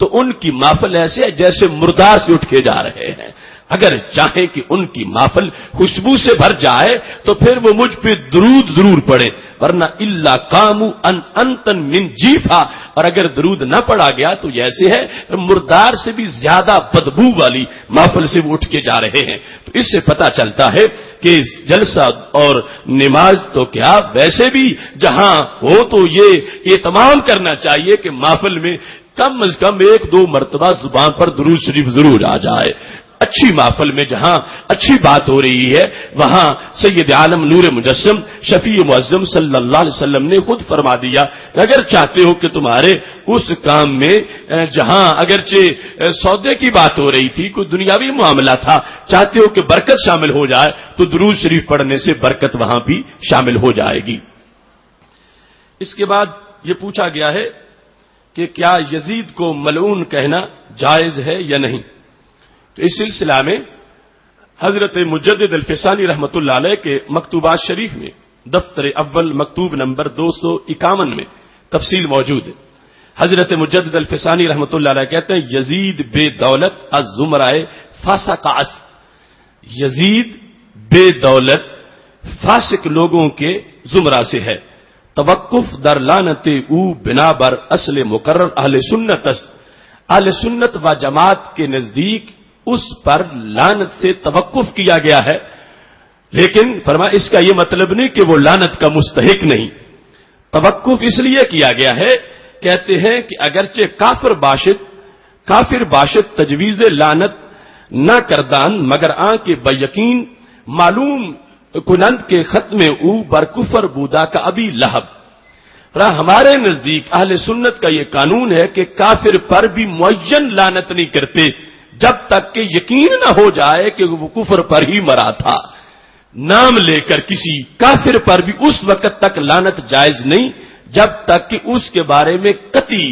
تو ان کی محفل ایسے ہے جیسے مردار سے اٹھ کے جا رہے ہیں۔ اگر چاہیں کہ ان کی محفل خوشبو سے بھر جائے تو پھر وہ مجھ پہ درود ضرور پڑے، ورنہ الا قاموا انتن من جیفا، اور اگر درود نہ پڑا گیا تو ایسے ہے مردار سے بھی زیادہ بدبو والی محفل سے وہ اٹھ کے جا رہے ہیں۔ تو اس سے پتہ چلتا ہے کہ جلسہ اور نماز تو کیا، ویسے بھی جہاں ہو تو یہ اہتمام کرنا چاہیے کہ محفل میں کم از کم 1-2 مرتبہ زبان پر درود شریف ضرور آ جائے۔ اچھی محفل میں جہاں اچھی بات ہو رہی ہے وہاں سید عالم نور مجسم شفیع معظم صلی اللہ علیہ وسلم نے خود فرما دیا کہ اگر چاہتے ہو کہ تمہارے اس کام میں جہاں اگرچہ سودے کی بات ہو رہی تھی، کوئی دنیاوی معاملہ تھا، چاہتے ہو کہ برکت شامل ہو جائے تو درود شریف پڑھنے سے برکت وہاں بھی شامل ہو جائے گی۔ اس کے بعد یہ پوچھا گیا ہے کہ کیا یزید کو ملعون کہنا جائز ہے یا نہیں؟ تو اس سلسلہ میں حضرت مجدد الفسانی رحمۃ اللہ علیہ کے مکتوبات شریف میں دفتر اول مکتوب نمبر 251 میں تفصیل موجود ہے۔ حضرت مجدد الفسانی رحمۃ اللہ علیہ کہتے ہیں یزید بے دولت از زمرائے فاسق است، یزید بے دولت فاسق لوگوں کے زمرہ سے ہے۔ توقف در لعنت او بنا بر اصل مقرر اہل سنت است، اہل سنت و جماعت کے نزدیک اس پر لعنت سے توقف کیا گیا ہے، لیکن فرمایا اس کا یہ مطلب نہیں کہ وہ لعنت کا مستحق نہیں۔ توقف اس لیے کیا گیا ہے، کہتے ہیں کہ اگرچہ کافر باشد تجویز لعنت نہ کردان مگر آن کے بیقین معلوم کنند کے ختم او بر کفر بودا کا ابھی لہب۔ ہمارے نزدیک اہل سنت کا یہ قانون ہے کہ کافر پر بھی معین لعنت نہیں کرتے جب تک کہ یقین نہ ہو جائے کہ وہ کفر پر ہی مرا تھا۔ نام لے کر کسی کافر پر بھی اس وقت تک لعنت جائز نہیں جب تک کہ اس کے بارے میں قطعی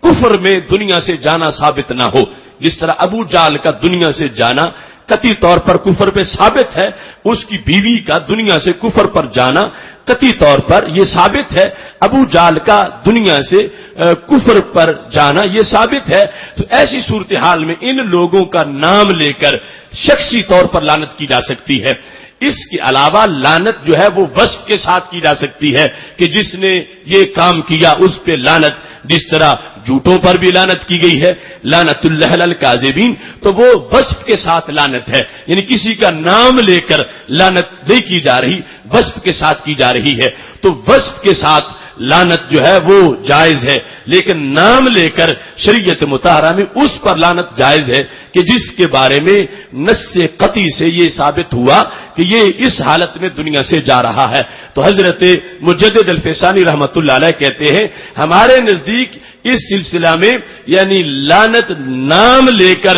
کفر میں دنیا سے جانا ثابت نہ ہو۔ جس طرح ابو جہل کا دنیا سے جانا قطعی طور پر کفر پہ ثابت ہے، اس کی بیوی کا دنیا سے کفر پر جانا قطعی طور پر یہ ثابت ہے، ابو جہل کا دنیا سے کفر پر جانا یہ ثابت ہے۔ تو ایسی صورتحال میں ان لوگوں کا نام لے کر شخصی طور پر لعنت کی جا سکتی ہے۔ اس کے علاوہ لعنت جو ہے وہ وصف کے ساتھ کی جا سکتی ہے کہ جس نے یہ کام کیا اس پہ لعنت، جس طرح جھوٹوں پر بھی لعنت کی گئی ہے لعنت اللہ علی الکاذبین، تو وہ وصف کے ساتھ لعنت ہے، یعنی کسی کا نام لے کر لعنت نہیں کی جا رہی، وصف کے ساتھ کی جا رہی ہے۔ تو وصف کے ساتھ لعنت جو ہے وہ جائز ہے، لیکن نام لے کر شریعت مطہرہ میں اس پر لعنت جائز ہے کہ جس کے بارے میں نص قطعی سے یہ ثابت ہوا کہ یہ اس حالت میں دنیا سے جا رہا ہے۔ تو حضرت مجدد الفسانی رحمۃ اللہ علیہ کہتے ہیں ہمارے نزدیک اس سلسلہ میں یعنی لعنت نام لے کر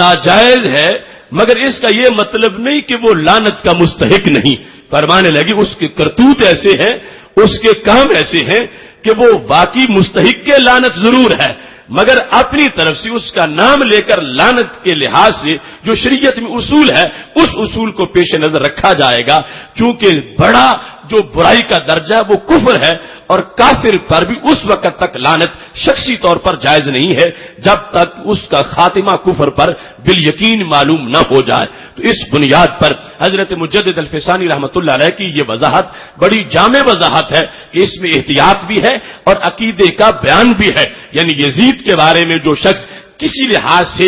ناجائز ہے، مگر اس کا یہ مطلب نہیں کہ وہ لعنت کا مستحق نہیں۔ فرمانے لگی اس کے کرتوت ایسے ہیں، اس کے کام ایسے ہیں کہ وہ واقعی مستحق کے لعنت ضرور ہے، مگر اپنی طرف سے اس کا نام لے کر لعنت کے لحاظ سے جو شریعت میں اصول ہے اس اصول کو پیش نظر رکھا جائے گا، چونکہ بڑا جو برائی کا درجہ وہ کفر ہے، اور کافر پر بھی اس وقت تک لعنت شخصی طور پر جائز نہیں ہے جب تک اس کا خاتمہ کفر پر بالیقین معلوم نہ ہو جائے۔ تو اس بنیاد پر حضرت مجدد الفسانی رحمۃ اللہ علیہ کی یہ وضاحت بڑی جامع وضاحت ہے کہ اس میں احتیاط بھی ہے اور عقیدے کا بیان بھی ہے، یعنی یزید کے بارے میں جو شخص کسی لحاظ سے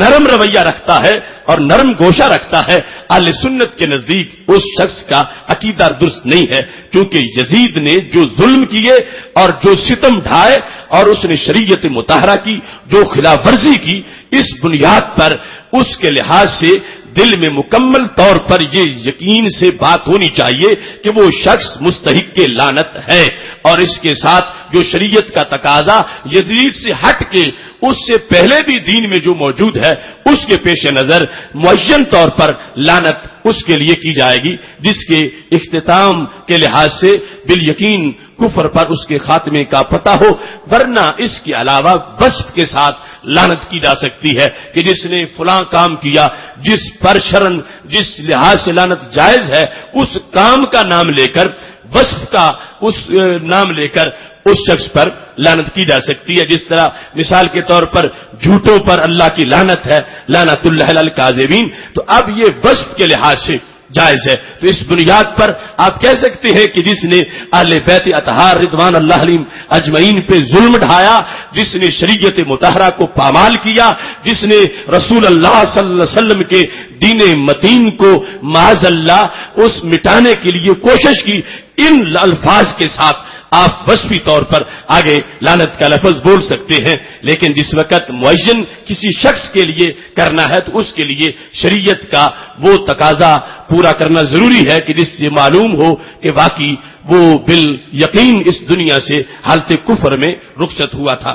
نرم رویہ رکھتا ہے اور نرم گوشہ رکھتا ہے، اہل سنت کے نزدیک اس شخص کا عقیدہ درست نہیں ہے، کیونکہ یزید نے جو ظلم کیے اور جو ستم ڈھائے اور اس نے شریعت مطہرہ کی جو خلاف ورزی کی، اس بنیاد پر اس کے لحاظ سے دل میں مکمل طور پر یہ یقین سے بات ہونی چاہیے کہ وہ شخص مستحق لعنت ہے، اور اس کے ساتھ جو شریعت کا تقاضا یزید سے ہٹ کے اس سے پہلے بھی دین میں جو موجود ہے اس کے پیش نظر معین طور پر لعنت اس کے لیے کی جائے گی جس کے اختتام کے لحاظ سے بالیقین کفر پر اس کے خاتمے کا پتہ ہو، ورنہ اس کے علاوہ وصف کے ساتھ لعنت کی جا سکتی ہے کہ جس نے فلاں کام کیا، جس پر شرن جس لحاظ سے لعنت جائز ہے اس کام کا نام لے کر، وصف کا اس نام لے کر اس شخص پر لعنت کی جا سکتی ہے. جس طرح مثال کے طور پر جھوٹوں پر اللہ کی لعنت ہے، لعنت اللہ علی الکاذبین، تو اب یہ وصف کے لحاظ سے جائز ہے. تو اس بنیاد پر آپ کہہ سکتے ہیں کہ جس نے اہل بیت اطہار رضوان اللہ علیہم اجمعین پہ ظلم ڈھایا، جس نے شریعت مطہرہ کو پامال کیا، جس نے رسول اللہ صلی اللہ علیہ وسلم کے دین متین کو معاذ اللہ اس مٹانے کے لیے کوشش کی، ان الفاظ کے ساتھ آپ وصفی طور پر آگے لعنت کا لفظ بول سکتے ہیں. لیکن جس وقت معین کسی شخص کے لیے کرنا ہے تو اس کے لیے شریعت کا وہ تقاضا پورا کرنا ضروری ہے کہ جس سے معلوم ہو کہ واقعی وہ بالیقین اس دنیا سے حالت کفر میں رخصت ہوا تھا.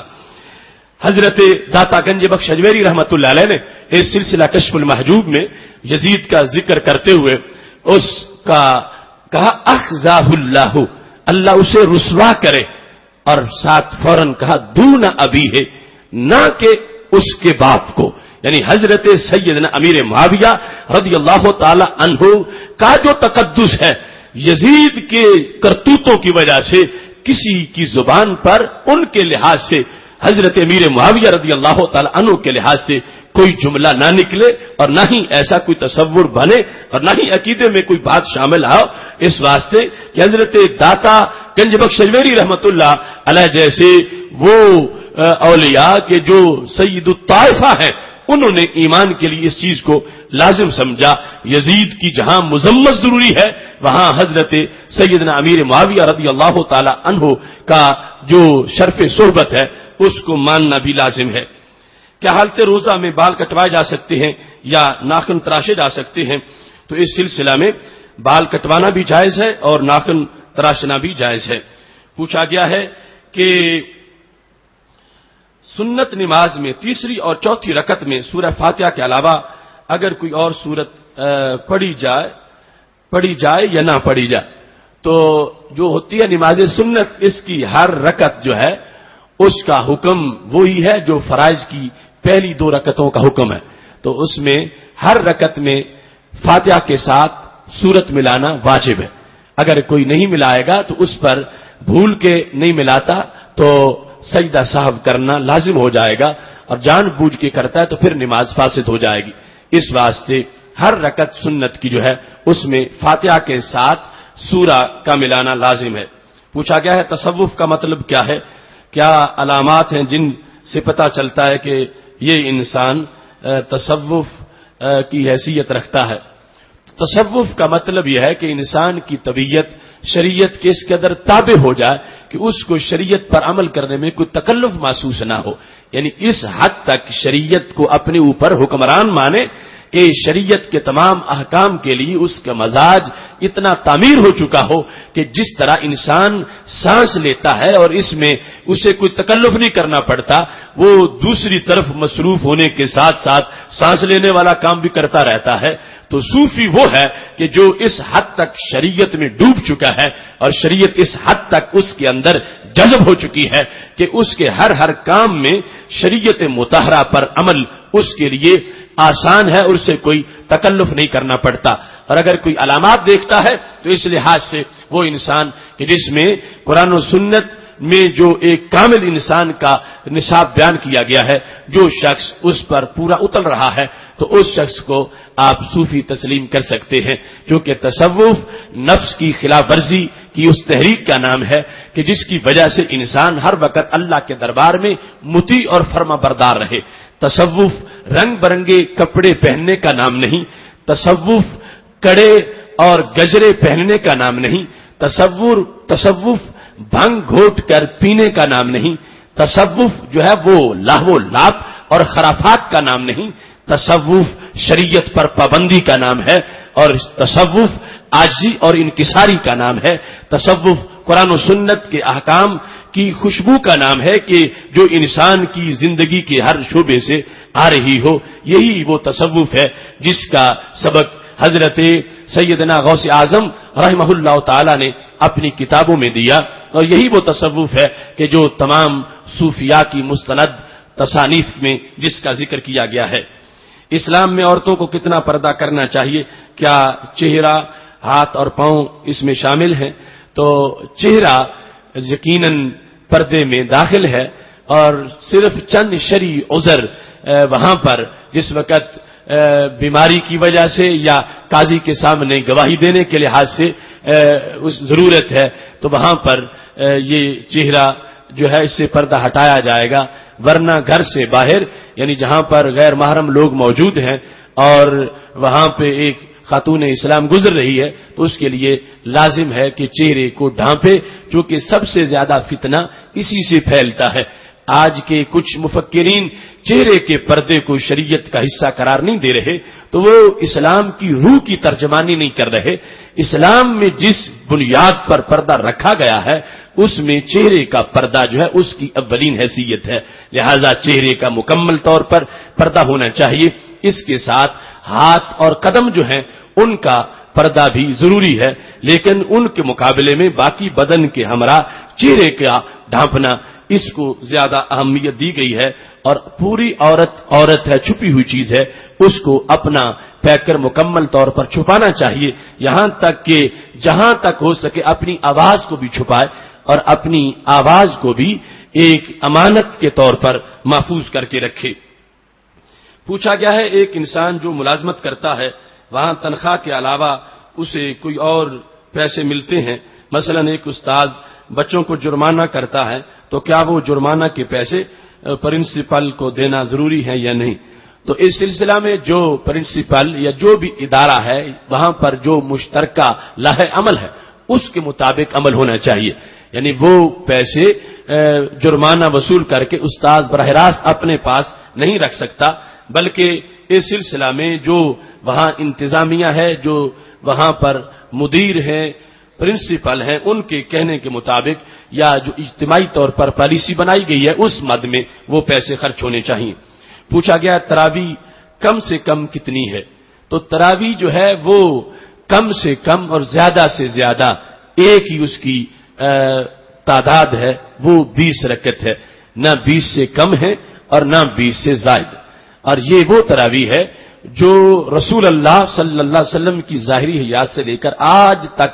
حضرت داتا گنج بخش اجمیری رحمت اللہ علیہ نے اس سلسلہ کشف المحجوب میں یزید کا ذکر کرتے ہوئے اس کا کہا اخزاہ اللہ اسے رسوا کرے، اور ساتھ فوراً کہا دون ابی ہے، نہ کہ اس کے باپ کو. یعنی حضرت سیدنا امیر معاویہ رضی اللہ تعالی عنہ کا جو تقدس ہے یزید کے کرتوتوں کی وجہ سے کسی کی زبان پر ان کے لحاظ سے حضرت امیر معاویہ رضی اللہ تعالی عنہ کے لحاظ سے کوئی جملہ نہ نکلے اور نہ ہی ایسا کوئی تصور بنے اور نہ ہی عقیدے میں کوئی بات شامل ہو، اس واسطے کہ حضرت داتا گنج بخش اجمیری رحمت اللہ علیہ جیسے وہ اولیاء کے جو سید الطائفہ ہیں انہوں نے ایمان کے لیے اس چیز کو لازم سمجھا. یزید کی جہاں مذمت ضروری ہے وہاں حضرت سیدنا امیر معاویہ رضی اللہ تعالی عنہ کا جو شرف صحبت ہے اس کو ماننا بھی لازم ہے. کیا حالت روزہ میں بال کٹوائے جا سکتے ہیں یا ناخن تراشے جا سکتے ہیں؟ تو اس سلسلہ میں بال کٹوانا بھی جائز ہے اور ناخن تراشنا بھی جائز ہے. پوچھا گیا ہے کہ سنت نماز میں تیسری اور چوتھی رکعت میں سورہ فاتحہ کے علاوہ اگر کوئی اور سورت پڑھی جائے یا نہ پڑھی جائے تو جو ہوتی ہے نماز سنت اس کی ہر رکعت جو ہے اس کا حکم وہی ہے جو فرائض کی پہلی 2 رکعتوں کا حکم ہے. تو اس میں ہر رکعت میں فاتحہ کے ساتھ سورت ملانا واجب ہے. اگر کوئی نہیں ملائے گا تو اس پر بھول کے نہیں ملاتا تو سجدہ سہو کرنا لازم ہو جائے گا، اور جان بوجھ کے کرتا ہے تو پھر نماز فاسد ہو جائے گی. اس واسطے ہر رکعت سنت کی جو ہے اس میں فاتحہ کے ساتھ سورہ کا ملانا لازم ہے. پوچھا گیا ہے تصوف کا مطلب کیا ہے؟ کیا علامات ہیں جن سے پتہ چلتا ہے کہ یہ انسان تصوف کی حیثیت رکھتا ہے؟ تصوف کا مطلب یہ ہے کہ انسان کی طبیعت شریعت کے اس قدر تابع ہو جائے کہ اس کو شریعت پر عمل کرنے میں کوئی تکلف محسوس نہ ہو. یعنی اس حد تک شریعت کو اپنے اوپر حکمران مانے کہ شریعت کے تمام احکام کے لیے اس کا مزاج اتنا تعمیر ہو چکا ہو کہ جس طرح انسان سانس لیتا ہے اور اس میں اسے کوئی تکلف نہیں کرنا پڑتا، وہ دوسری طرف مصروف ہونے کے ساتھ ساتھ سانس لینے والا کام بھی کرتا رہتا ہے. تو صوفی وہ ہے کہ جو اس حد تک شریعت میں ڈوب چکا ہے اور شریعت اس حد تک اس کے اندر جذب ہو چکی ہے کہ اس کے ہر کام میں شریعت مطہرہ پر عمل اس کے لیے آسان ہے اور اسے کوئی تکلف نہیں کرنا پڑتا. اور اگر کوئی علامات دیکھتا ہے تو اس لحاظ سے وہ انسان کہ جس میں قرآن و سنت میں جو ایک کامل انسان کا نصاب بیان کیا گیا ہے، جو شخص اس پر پورا اتر رہا ہے تو اس شخص کو آپ صوفی تسلیم کر سکتے ہیں. کیونکہ تصوف نفس کی خلاف ورزی کی اس تحریک کا نام ہے کہ جس کی وجہ سے انسان ہر وقت اللہ کے دربار میں مطیع اور فرما بردار رہے. تصوف رنگ برنگے کپڑے پہننے کا نام نہیں، تصوف کڑے اور گجرے پہننے کا نام نہیں، تصوف بھنگ گھوٹ کر پینے کا نام نہیں، تصوف جو ہے وہ لاہو لاب اور خرافات کا نام نہیں، تصوف شریعت پر پابندی کا نام ہے، اور تصوف عاجزی اور انکساری کا نام ہے. تصوف قرآن و سنت کے احکام کی خوشبو کا نام ہے کہ جو انسان کی زندگی کے ہر شعبے سے آ رہی ہو. یہی وہ تصوف ہے جس کا سبق حضرت سیدنا غوث اعظم رحمہ اللہ تعالی نے اپنی کتابوں میں دیا، اور یہی وہ تصوف ہے کہ جو تمام صوفیاء کی مستند تصانیف میں جس کا ذکر کیا گیا ہے. اسلام میں عورتوں کو کتنا پردہ کرنا چاہیے؟ کیا چہرہ، ہاتھ اور پاؤں اس میں شامل ہیں؟ تو چہرہ یقیناً پردے میں داخل ہے، اور صرف چند شرعی عذر وہاں پر جس وقت بیماری کی وجہ سے یا قاضی کے سامنے گواہی دینے کے لحاظ سے اس ضرورت ہے تو وہاں پر یہ چہرہ جو ہے اس سے پردہ ہٹایا جائے گا، ورنہ گھر سے باہر یعنی جہاں پر غیر محرم لوگ موجود ہیں اور وہاں پہ ایک خاتون اسلام گزر رہی ہے تو اس کے لیے لازم ہے کہ چہرے کو ڈھانپے، چونکہ سب سے زیادہ فتنہ اسی سے پھیلتا ہے. آج کے کچھ مفکرین چہرے کے پردے کو شریعت کا حصہ قرار نہیں دے رہے تو وہ اسلام کی روح کی ترجمانی نہیں کر رہے. اسلام میں جس بنیاد پر پردہ رکھا گیا ہے اس میں چہرے کا پردہ جو ہے اس کی اولین حیثیت ہے، لہذا چہرے کا مکمل طور پر پردہ ہونا چاہیے. اس کے ساتھ ہاتھ اور قدم جو ہیں ان کا پردہ بھی ضروری ہے، لیکن ان کے مقابلے میں باقی بدن کے ہمراہ چہرے کا ڈھانپنا اس کو زیادہ اہمیت دی گئی ہے. اور پوری عورت ہے، چھپی ہوئی چیز ہے، اس کو اپنا پیکر مکمل طور پر چھپانا چاہیے، یہاں تک کہ جہاں تک ہو سکے اپنی آواز کو بھی چھپائے اور اپنی آواز کو بھی ایک امانت کے طور پر محفوظ کر کے رکھے. پوچھا گیا ہے ایک انسان جو ملازمت کرتا ہے وہاں تنخواہ کے علاوہ اسے کوئی اور پیسے ملتے ہیں، مثلا ایک استاد بچوں کو جرمانہ کرتا ہے تو کیا وہ جرمانہ کے پیسے پرنسپل کو دینا ضروری ہے یا نہیں؟ تو اس سلسلہ میں جو پرنسپل یا جو بھی ادارہ ہے وہاں پر جو مشترکہ لاہ عمل ہے اس کے مطابق عمل ہونا چاہیے. یعنی وہ پیسے جرمانہ وصول کر کے استاد براہ راست اپنے پاس نہیں رکھ سکتا، بلکہ اس سلسلہ میں جو وہاں انتظامیہ ہے، جو وہاں پر مدیر ہیں، پرنسپل ہیں، ان کے کہنے کے مطابق یا جو اجتماعی طور پر پالیسی بنائی گئی ہے اس مد میں وہ پیسے خرچ ہونے چاہیے. پوچھا گیا تراویح کم سے کم کتنی ہے؟ تو تراویح جو ہے وہ کم سے کم اور زیادہ سے زیادہ ایک ہی اس کی تعداد ہے، وہ 20 رکعت ہے، نہ 20 سے کم ہے اور نہ 20 سے زائد. اور یہ وہ تراویح ہے جو رسول اللہ صلی اللہ علیہ وسلم کی ظاہری حیات سے لے کر آج تک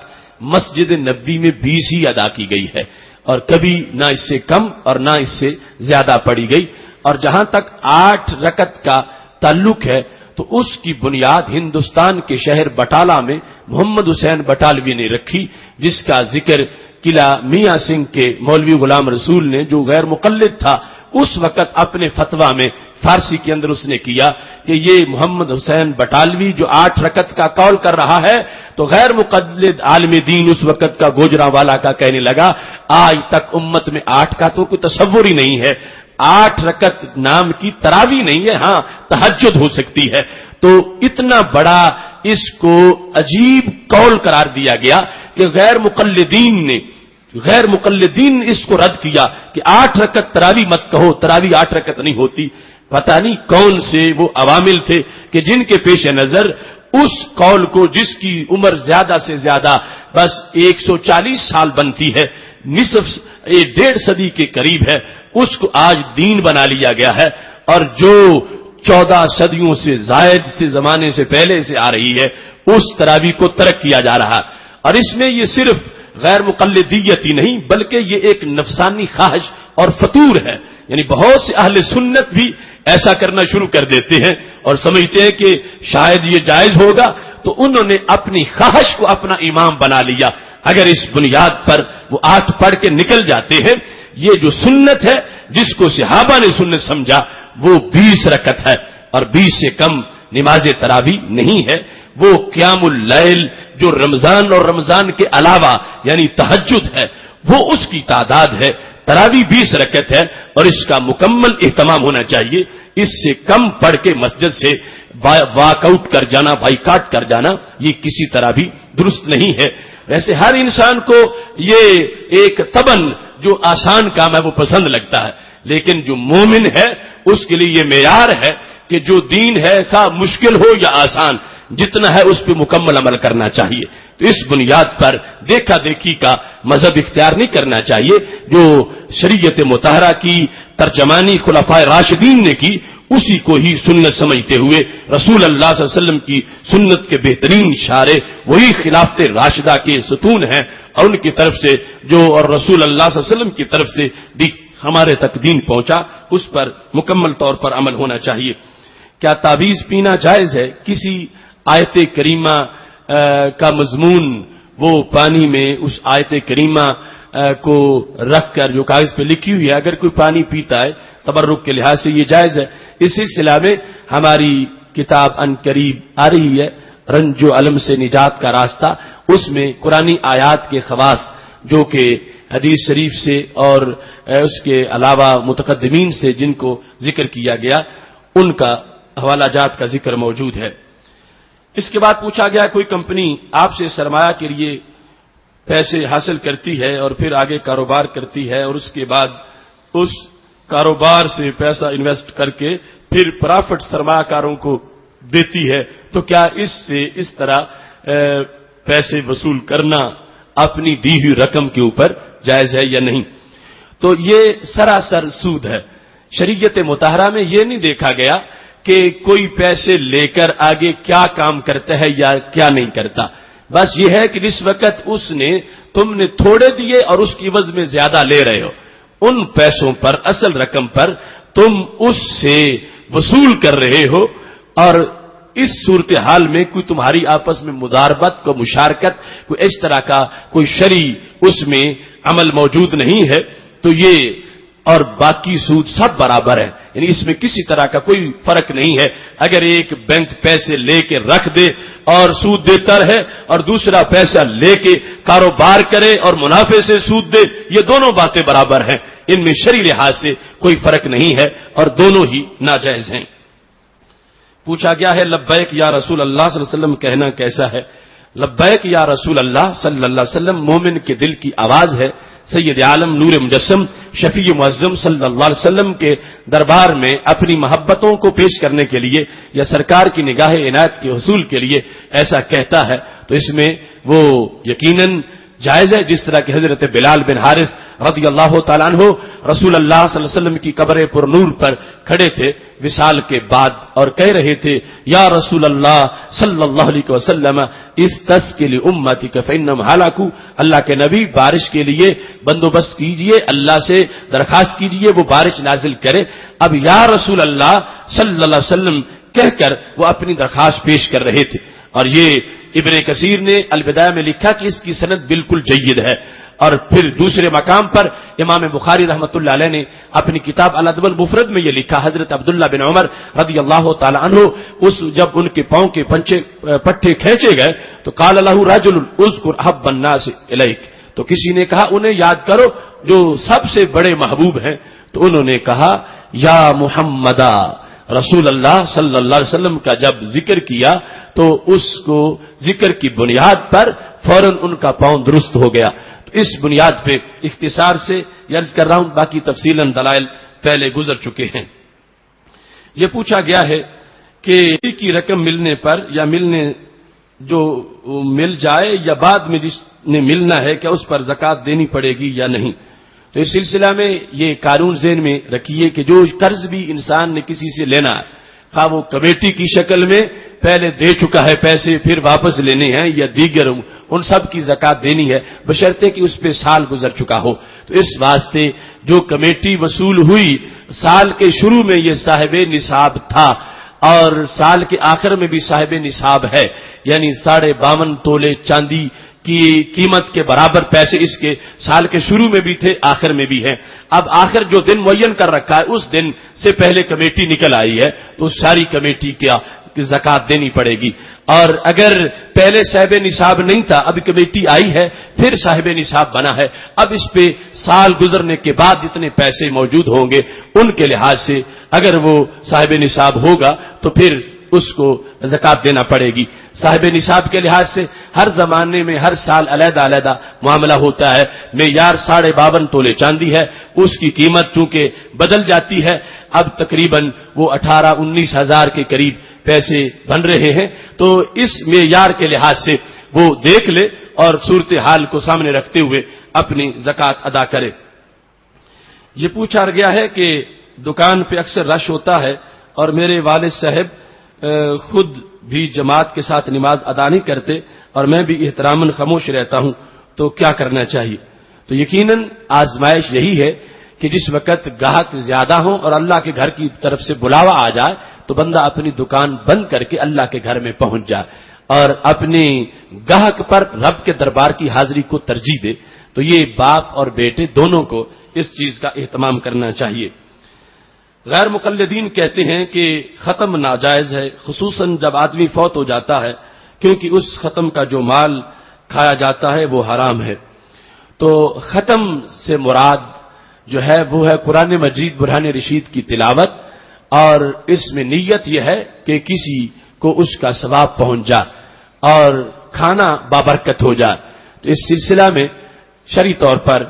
مسجد نبوی میں 20 ہی ادا کی گئی ہے، اور کبھی نہ اس سے کم اور نہ اس سے زیادہ پڑھی گئی. اور جہاں تک 8 رکعت کا تعلق ہے تو اس کی بنیاد ہندوستان کے شہر بٹالہ میں محمد حسین بٹالوی نے رکھی، جس کا ذکر قلعہ میاں سنگھ کے مولوی غلام رسول نے جو غیر مقلد تھا اس وقت اپنے فتویٰ میں فارسی کے اندر اس نے کیا کہ یہ محمد حسین بٹالوی جو 8 رکعت کا قول کر رہا ہے تو غیر مقلد عالم دین اس وقت کا گوجرانوالا کا کہنے لگا آج تک امت میں 8 کا تو کوئی تصور ہی نہیں ہے، 8 رکعت نام کی تراویح نہیں ہے، ہاں تہجد ہو سکتی ہے. تو اتنا بڑا اس کو عجیب قول قرار دیا گیا کہ غیر مقلدین اس کو رد کیا کہ 8 رکعت تراویح مت کہو، تراویح 8 رکعت نہیں ہوتی. پتہ نہیں کون سے وہ عوامل تھے کہ جن کے پیش نظر اس قول کو، جس کی عمر زیادہ سے زیادہ بس 140 سال بنتی ہے، نصف 1.5 صدی کے قریب ہے، اس کو آج دین بنا لیا گیا ہے، اور جو 14 صدیوں سے زائد سے زمانے سے پہلے سے آ رہی ہے اس تراویح کو ترک کیا جا رہا. اور اس میں یہ صرف غیر مقلدیت ہی نہیں بلکہ یہ ایک نفسانی خواہش اور فطور ہے. یعنی بہت سے اہل سنت بھی ایسا کرنا شروع کر دیتے ہیں اور سمجھتے ہیں کہ شاید یہ جائز ہوگا، تو انہوں نے اپنی خواہش کو اپنا امام بنا لیا. اگر اس بنیاد پر وہ 8 پڑھ کے نکل جاتے ہیں، یہ جو سنت ہے جس کو صحابہ نے سنت سمجھا وہ 20 رکعت ہے، اور 20 سے کم نماز تراویح نہیں ہے. وہ قیام اللیل جو رمضان اور رمضان کے علاوہ یعنی تہجد ہے وہ اس کی تعداد ہے. تراویح 20 رکعت ہے اور اس کا مکمل اہتمام ہونا چاہیے. اس سے کم پڑھ کے مسجد سے واک آؤٹ کر جانا، بائیکاٹ کر جانا، یہ کسی طرح بھی درست نہیں ہے. ویسے ہر انسان کو یہ ایک طبعاً جو آسان کام ہے وہ پسند لگتا ہے، لیکن جو مومن ہے اس کے لیے یہ معیار ہے کہ جو دین ہے خواہ مشکل ہو یا آسان، جتنا ہے اس پہ مکمل عمل کرنا چاہیے۔ تو اس بنیاد پر دیکھا دیکھی کا مذہب اختیار نہیں کرنا چاہیے۔ جو شریعت مطہرہ کی ترجمانی خلفائے راشدین نے کی، اسی کو ہی سنت سمجھتے ہوئے رسول اللہ صلی اللہ علیہ وسلم کی سنت کے بہترین اشارے وہی خلافت راشدہ کے ستون ہیں، اور ان کی طرف سے جو اور رسول اللہ صلی اللہ علیہ وسلم کی طرف سے ہمارے تک دین پہنچا، اس پر مکمل طور پر عمل ہونا چاہیے۔ کیا تعویذ پینا جائز ہے؟ کسی آیت کریمہ کا مضمون وہ پانی میں اس آیت کریمہ کو رکھ کر جو کاغذ پہ لکھی ہوئی ہے، اگر کوئی پانی پیتا ہے تبرک کے لحاظ سے یہ جائز ہے۔ اس سلسلہ میں ہماری کتاب ان قریب آ رہی ہے، رنج و علم سے نجات کا راستہ، اس میں قرآنی آیات کے خواص جو کہ حدیث شریف سے اور اس کے علاوہ متقدمین سے جن کو ذکر کیا گیا، ان کا حوالہ جات کا ذکر موجود ہے۔ اس کے بعد پوچھا گیا کوئی کمپنی آپ سے سرمایہ کے لیے پیسے حاصل کرتی ہے اور پھر آگے کاروبار کرتی ہے اور اس کے بعد اس کاروبار سے پیسہ انویسٹ کر کے پھر پرافٹ سرمایہ کاروں کو دیتی ہے، تو کیا اس سے اس طرح پیسے وصول کرنا اپنی دی ہوئی رقم کے اوپر جائز ہے یا نہیں؟ تو یہ سراسر سود ہے۔ شریعت مطہرہ میں یہ نہیں دیکھا گیا کہ کوئی پیسے لے کر آگے کیا کام کرتا ہے یا کیا نہیں کرتا، بس یہ ہے کہ جس وقت تم نے تھوڑے دیے اور اس کی عوض میں زیادہ لے رہے ہو، ان پیسوں پر، اصل رقم پر تم اس سے وصول کر رہے ہو، اور اس صورتحال میں کوئی تمہاری آپس میں مداربت کو مشارکت کوئی اس طرح کا کوئی شرعی اس میں عمل موجود نہیں ہے، تو یہ اور باقی سود سب برابر ہے، یعنی اس میں کسی طرح کا کوئی فرق نہیں ہے۔ اگر ایک بینک پیسے لے کے رکھ دے اور سود دیتا رہے اور دوسرا پیسہ لے کے کاروبار کرے اور منافع سے سود دے، یہ دونوں باتیں برابر ہیں، ان میں شرعی لحاظ سے کوئی فرق نہیں ہے اور دونوں ہی ناجائز ہیں۔ پوچھا گیا ہے لبیک یا رسول اللہ صلی اللہ علیہ وسلم کہنا کیسا ہے؟ لبیک یا رسول اللہ صلی اللہ علیہ وسلم مومن کے دل کی آواز ہے۔ سید عالم نور مجسم شفیع معظم صلی اللہ علیہ وسلم کے دربار میں اپنی محبتوں کو پیش کرنے کے لیے یا سرکار کی نگاہ عنایت کے حصول کے لیے ایسا کہتا ہے، تو اس میں وہ یقیناً جائز ہے، جس طرح کہ حضرت بلال بن حارث رضی اللہ تعالیٰ عنہ رسول اللہ صلی اللہ علیہ وسلم کی قبر پر نور پر کھڑے تھے وصال کے بعد اور کہہ رہے تھے یا رسول اللہ صلی اللہ علیہ وسلم استسقِ لأمتک فإنہم ہلکوا، اللہ کے نبی بارش کے لیے بندوبست کیجئے، اللہ سے درخواست کیجئے وہ بارش نازل کرے۔ اب یا رسول اللہ صلی اللہ علیہ وسلم کہہ کر وہ اپنی درخواست پیش کر رہے تھے، اور یہ ابن کثیر نے البدایہ میں لکھا کہ اس کی سند بالکل جید ہے۔ اور پھر دوسرے مقام پر امام بخاری رحمۃ اللہ علیہ نے اپنی کتاب الادب المفرد میں یہ لکھا، حضرت عبداللہ بن عمر رضی اللہ تعالی عنہ جب ان کے پاؤں کے پٹھے کھینچے گئے تو قال له رجل اذكر حب الناس الیک، تو کسی نے کہا انہیں یاد کرو جو سب سے بڑے محبوب ہیں، تو انہوں نے کہا یا محمدہ، رسول اللہ صلی اللہ علیہ وسلم کا جب ذکر کیا تو اس کو ذکر کی بنیاد پر فوراً ان کا پاؤں درست ہو گیا۔ تو اس بنیاد پہ اختصار سے عرض کر رہا ہوں، باقی تفصیلاً دلائل پہلے گزر چکے ہیں۔ یہ پوچھا گیا ہے کہ کی رقم ملنے پر یا جو مل جائے یا بعد میں جس نے ملنا ہے کیا اس پر زکوٰۃ دینی پڑے گی یا نہیں؟ تو اس سلسلہ میں یہ قانون ذہن میں رکھیے کہ جو قرض بھی انسان نے کسی سے لینا ہے، خواہ وہ کمیٹی کی شکل میں پہلے دے چکا ہے پیسے پھر واپس لینے ہیں یا دیگر، ان سب کی زکوٰۃ دینی ہے بشرطے کہ اس پہ سال گزر چکا ہو۔ تو اس واسطے جو کمیٹی وصول ہوئی سال کے شروع میں یہ صاحب نصاب تھا اور سال کے آخر میں بھی صاحب نصاب ہے، یعنی 52.5 تولے چاندی کی قیمت کے برابر پیسے اس کے سال کے شروع میں بھی تھے آخر میں بھی ہیں۔ اب آخر جو دن معین کر رکھا ہے اس دن سے پہلے کمیٹی نکل آئی ہے تو ساری کمیٹی کی زکوٰۃ دینی پڑے گی، اور اگر پہلے صاحب نصاب نہیں تھا اب کمیٹی آئی ہے پھر صاحب نصاب بنا ہے، اب اس پہ سال گزرنے کے بعد جتنے پیسے موجود ہوں گے ان کے لحاظ سے اگر وہ صاحب نصاب ہوگا تو پھر اس کو زکات دینا پڑے گی۔ صاحب نصاب کے لحاظ سے ہر زمانے میں ہر سال علیحدہ علیحدہ معاملہ ہوتا ہے۔ معیار 52.5 تولے چاندی ہے، اس کی قیمت چونکہ بدل جاتی ہے، اب تقریباً وہ 18-19 ہزار کے قریب پیسے بن رہے ہیں، تو اس معیار کے لحاظ سے وہ دیکھ لے اور صورتحال کو سامنے رکھتے ہوئے اپنی زکات ادا کرے۔ یہ پوچھا گیا ہے کہ دکان پہ اکثر رش ہوتا ہے اور میرے والد صاحب خود بھی جماعت کے ساتھ نماز ادا نہیں کرتے اور میں بھی احتراماً خاموش رہتا ہوں، تو کیا کرنا چاہیے؟ تو یقیناً آزمائش یہی ہے کہ جس وقت گاہک زیادہ ہوں اور اللہ کے گھر کی طرف سے بلاوا آ جائے تو بندہ اپنی دکان بند کر کے اللہ کے گھر میں پہنچ جائے اور اپنی گاہک پر رب کے دربار کی حاضری کو ترجیح دے۔ تو یہ باپ اور بیٹے دونوں کو اس چیز کا اہتمام کرنا چاہیے۔ غیر مقلدین کہتے ہیں کہ ختم ناجائز ہے، خصوصاً جب آدمی فوت ہو جاتا ہے، کیونکہ اس ختم کا جو مال کھایا جاتا ہے وہ حرام ہے۔ تو ختم سے مراد جو ہے وہ ہے قرآن مجید برہان رشید کی تلاوت، اور اس میں نیت یہ ہے کہ کسی کو اس کا ثواب پہنچ جائے اور کھانا بابرکت ہو جائے۔ تو اس سلسلہ میں شرعی طور پر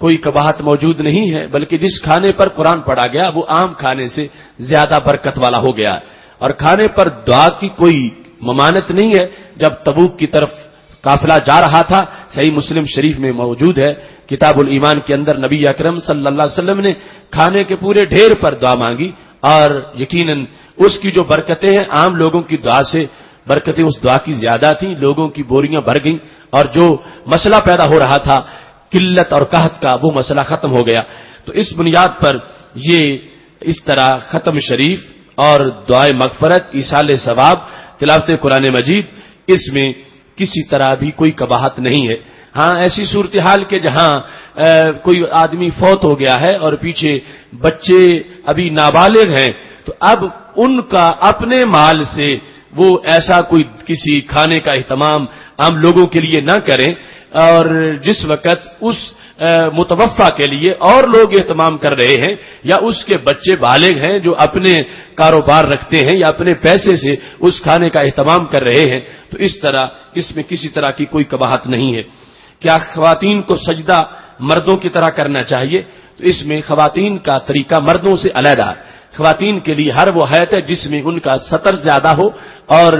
کوئی قباحت موجود نہیں ہے، بلکہ جس کھانے پر قرآن پڑھا گیا وہ عام کھانے سے زیادہ برکت والا ہو گیا ہے، اور کھانے پر دعا کی کوئی ممانت نہیں ہے۔ جب تبوک کی طرف قافلہ جا رہا تھا، صحیح مسلم شریف میں موجود ہے کتاب الایمان کے اندر، نبی اکرم صلی اللہ علیہ وسلم نے کھانے کے پورے ڈھیر پر دعا مانگی، اور یقیناً اس کی جو برکتیں ہیں عام لوگوں کی دعا سے برکتیں اس دعا کی زیادہ تھیں، لوگوں کی بوریاں بھر گئیں، اور جو مسئلہ پیدا ہو رہا تھا قلت اور قحط کا وہ مسئلہ ختم ہو گیا۔ تو اس بنیاد پر یہ اس طرح ختم شریف اور دعائے مغفرت، ایصال ثواب، تلاوت قرآن مجید، اس میں کسی طرح بھی کوئی قباحت نہیں ہے۔ ہاں ایسی صورتحال کے جہاں کوئی آدمی فوت ہو گیا ہے اور پیچھے بچے ابھی نابالغ ہیں، تو اب ان کا اپنے مال سے وہ ایسا کوئی کسی کھانے کا اہتمام عام لوگوں کے لیے نہ کریں، اور جس وقت اس متوفا کے لیے اور لوگ اہتمام کر رہے ہیں یا اس کے بچے بالغ ہیں جو اپنے کاروبار رکھتے ہیں یا اپنے پیسے سے اس کھانے کا اہتمام کر رہے ہیں، تو اس طرح اس میں کسی طرح کی کوئی قباحت نہیں ہے۔ کیا خواتین کو سجدہ مردوں کی طرح کرنا چاہیے؟ تو اس میں خواتین کا طریقہ مردوں سے علیحدہ ہے۔ خواتین کے لیے ہر وہ حیت ہے جس میں ان کا سطر زیادہ ہو اور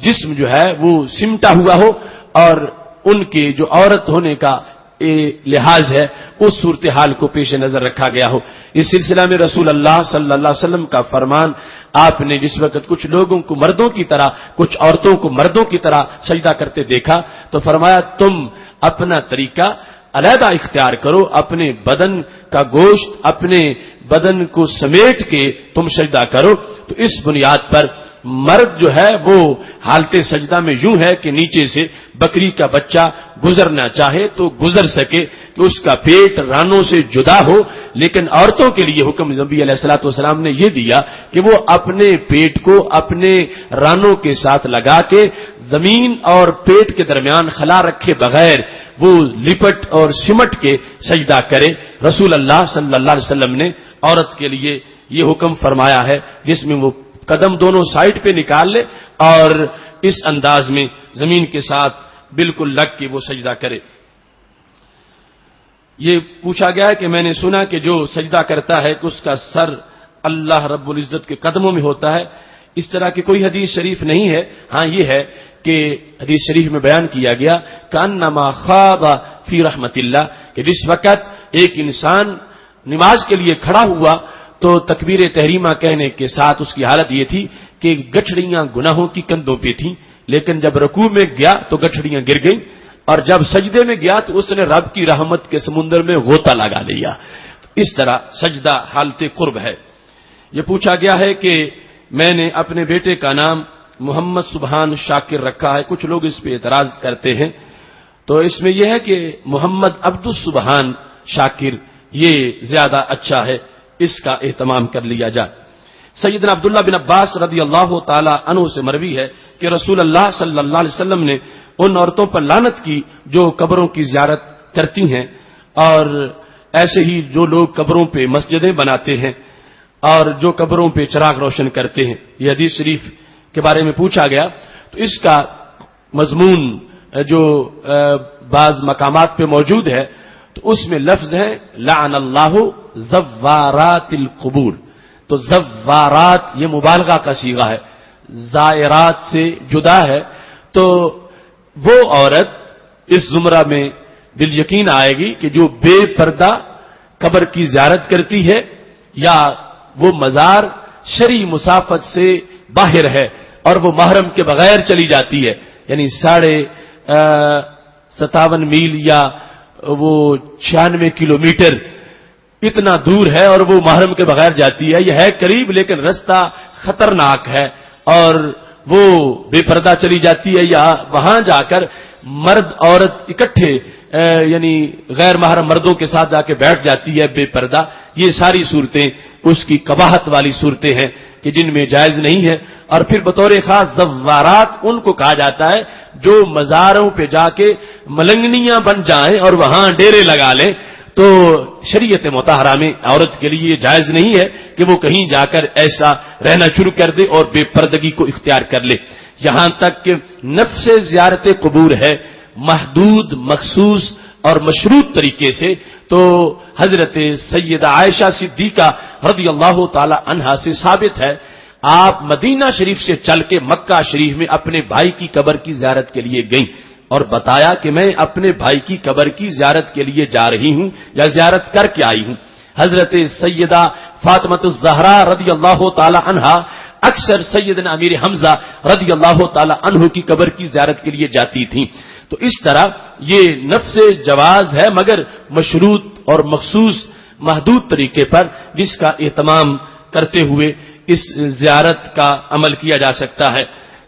جسم جو ہے وہ سمٹا ہوا ہو، اور ان کے جو عورت ہونے کا لحاظ ہے اس صورتحال کو پیش نظر رکھا گیا ہو۔ اس سلسلہ میں رسول اللہ صلی اللہ علیہ وسلم کا فرمان، آپ نے جس وقت کچھ لوگوں کو مردوں کی طرح کچھ عورتوں کو مردوں کی طرح سجدہ کرتے دیکھا تو فرمایا تم اپنا طریقہ علیحدہ اختیار کرو، اپنے بدن کا گوشت اپنے بدن کو سمیٹ کے تم سجدہ کرو۔ تو اس بنیاد پر مرد جو ہے وہ حالت سجدہ میں یوں ہے کہ نیچے سے بکری کا بچہ گزرنا چاہے تو گزر سکے، کہ اس کا پیٹ رانوں سے جدا ہو، لیکن عورتوں کے لیے حکم نبی علیہ الصلوۃ والسلام نے یہ دیا کہ وہ اپنے پیٹ کو اپنے رانوں کے ساتھ لگا کے زمین اور پیٹ کے درمیان خلا رکھے بغیر وہ لپٹ اور سمٹ کے سجدہ کرے۔ رسول اللہ صلی اللہ علیہ وسلم نے عورت کے لیے یہ حکم فرمایا ہے، جس میں وہ قدم دونوں سائڈ پہ نکال لے اور اس انداز میں زمین کے ساتھ بالکل لگ کے وہ سجدہ کرے۔ یہ پوچھا گیا ہے کہ میں نے سنا کہ جو سجدہ کرتا ہے کہ اس کا سر اللہ رب العزت کے قدموں میں ہوتا ہے، اس طرح کی کوئی حدیث شریف نہیں ہے۔ ہاں یہ ہے کہ حدیث شریف میں بیان کیا گیا کانما خاض فی رحمت اللہ، کہ جس وقت ایک انسان نماز کے لیے کھڑا ہوا تو تکبیر تحریمہ کہنے کے ساتھ اس کی حالت یہ تھی کہ گٹھڑیاں گناہوں کی کندھوں پہ تھیں، لیکن جب رکوع میں گیا تو گٹھڑیاں گر گئیں، اور جب سجدے میں گیا تو اس نے رب کی رحمت کے سمندر میں غوطہ لگا لیا۔ اس طرح سجدہ حالت قرب ہے۔ یہ پوچھا گیا ہے کہ میں نے اپنے بیٹے کا نام محمد سبحان شاکر رکھا ہے، کچھ لوگ اس پہ اعتراض کرتے ہیں، تو اس میں یہ ہے کہ محمد عبد السبحان شاکر یہ زیادہ اچھا ہے، اس کا اہتمام کر لیا جائے۔ سیدنا عبداللہ بن عباس رضی اللہ تعالی عنہ سے مروی ہے کہ رسول اللہ صلی اللہ علیہ وسلم نے ان عورتوں پر لعنت کی جو قبروں کی زیارت کرتی ہیں، اور ایسے ہی جو لوگ قبروں پہ مسجدیں بناتے ہیں اور جو قبروں پہ چراغ روشن کرتے ہیں۔ یہ حدیث شریف کے بارے میں پوچھا گیا تو اس کا مضمون جو بعض مقامات پہ موجود ہے تو اس میں لفظ ہے لعن اللہ زوارات القبور. تو زوارات یہ مبالغہ کا صیغہ ہے، زائرات سے جدا ہے. تو وہ عورت اس زمرہ میں بالیقین آئے گی کہ جو بے پردہ قبر کی زیارت کرتی ہے یا وہ مزار شرعی مسافت سے باہر ہے اور وہ محرم کے بغیر چلی جاتی ہے، یعنی 57.5 میل یا وہ 96 کلومیٹر اتنا دور ہے اور وہ محرم کے بغیر جاتی ہے. یہ ہے قریب لیکن رستہ خطرناک ہے اور وہ بے پردہ چلی جاتی ہے یا وہاں جا کر مرد عورت اکٹھے یعنی غیر محرم مردوں کے ساتھ جا کے بیٹھ جاتی ہے بے پردہ. یہ ساری صورتیں اس کی قباحت والی صورتیں ہیں کہ جن میں جائز نہیں ہے. اور پھر بطور خاص زوارات ان کو کہا جاتا ہے جو مزاروں پہ جا کے ملنگنیاں بن جائیں اور وہاں ڈیرے لگا لیں. تو شریعت مطہرہ میں عورت کے لیے یہ جائز نہیں ہے کہ وہ کہیں جا کر ایسا رہنا شروع کر دے اور بے پردگی کو اختیار کر لے. یہاں تک کہ نفس زیارت قبور ہے محدود مخصوص اور مشروط طریقے سے. تو حضرت سیدہ عائشہ صدیقہ رضی اللہ تعالی عنہا سے ثابت ہے آپ مدینہ شریف سے چل کے مکہ شریف میں اپنے بھائی کی قبر کی زیارت کے لیے گئیں اور بتایا کہ میں اپنے بھائی کی قبر کی زیارت کے لیے جا رہی ہوں یا زیارت کر کے آئی ہوں. حضرت سیدہ فاطمہ الزہرا رضی اللہ تعالی عنہا اکثر سیدنا امیر حمزہ رضی اللہ تعالی عنہ کی قبر کی زیارت کے لیے جاتی تھیں. تو اس طرح یہ نفس جواز ہے مگر مشروط اور مخصوص محدود طریقے پر جس کا اہتمام کرتے ہوئے اس زیارت کا عمل کیا جا سکتا ہے.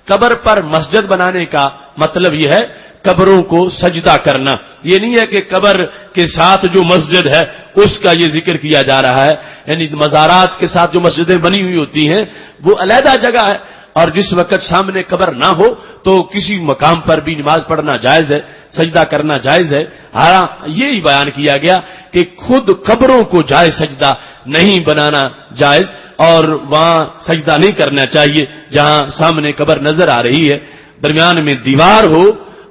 قبر پر مسجد بنانے کا مطلب یہ ہے قبروں کو سجدہ کرنا. یہ نہیں ہے کہ قبر کے ساتھ جو مسجد ہے اس کا یہ ذکر کیا جا رہا ہے. یعنی مزارات کے ساتھ جو مسجدیں بنی ہوئی ہوتی ہیں وہ علیحدہ جگہ ہے اور جس وقت سامنے قبر نہ ہو تو کسی مقام پر بھی نماز پڑھنا جائز ہے، سجدہ کرنا جائز ہے. ہاں یہی بیان کیا گیا کہ خود قبروں کو جائز سجدہ نہیں بنانا جائز اور وہاں سجدہ نہیں کرنا چاہیے جہاں سامنے قبر نظر آ رہی ہے. درمیان میں دیوار ہو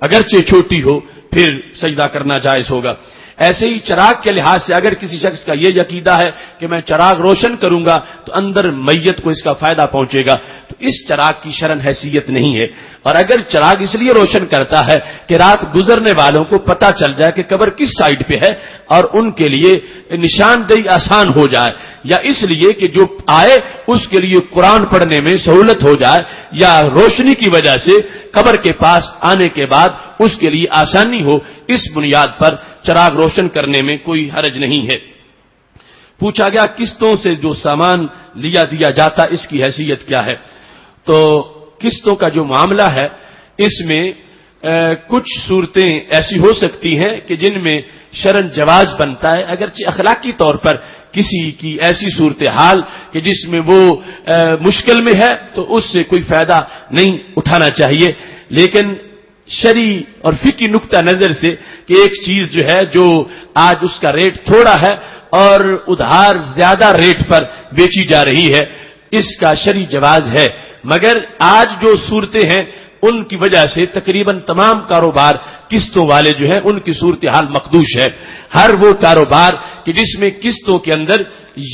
اگرچہ چھوٹی ہو پھر سجدہ کرنا جائز ہوگا. ایسے ہی چراغ کے لحاظ سے اگر کسی شخص کا یہ عقیدہ ہے کہ میں چراغ روشن کروں گا تو اندر میت کو اس کا فائدہ پہنچے گا تو اس چراغ کی شرعن حیثیت نہیں ہے. اور اگر چراغ اس لیے روشن کرتا ہے کہ رات گزرنے والوں کو پتہ چل جائے کہ قبر کس سائڈ پہ ہے اور ان کے لیے نشاندہی آسان ہو جائے یا اس لیے کہ جو آئے اس کے لیے قرآن پڑھنے میں سہولت ہو جائے یا روشنی کی وجہ سے قبر کے پاس آنے کے بعد اس کے لیے آسانی ہو، اس بنیاد پر چراغ روشن کرنے میں کوئی حرج نہیں ہے. پوچھا گیا قسطوں سے جو سامان دیا جاتا اس کی حیثیت کیا ہے. تو قسطوں کا جو معاملہ ہے اس میں کچھ صورتیں ایسی ہو سکتی ہیں کہ جن میں شرعن جواز بنتا ہے اگرچہ اخلاقی طور پر کسی کی ایسی صورتحال کہ جس میں وہ مشکل میں ہے تو اس سے کوئی فائدہ نہیں اٹھانا چاہیے. لیکن شرعی اور فقہی نقطہ نظر سے کہ ایک چیز جو ہے جو آج اس کا ریٹ تھوڑا ہے اور ادھار زیادہ ریٹ پر بیچی جا رہی ہے اس کا شرعی جواز ہے. مگر آج جو صورتیں ہیں ان کی وجہ سے تقریباً تمام کاروبار قسطوں والے جو ہیں ان کی صورتحال مخدوش ہے. ہر وہ کاروبار کہ جس میں قسطوں کے اندر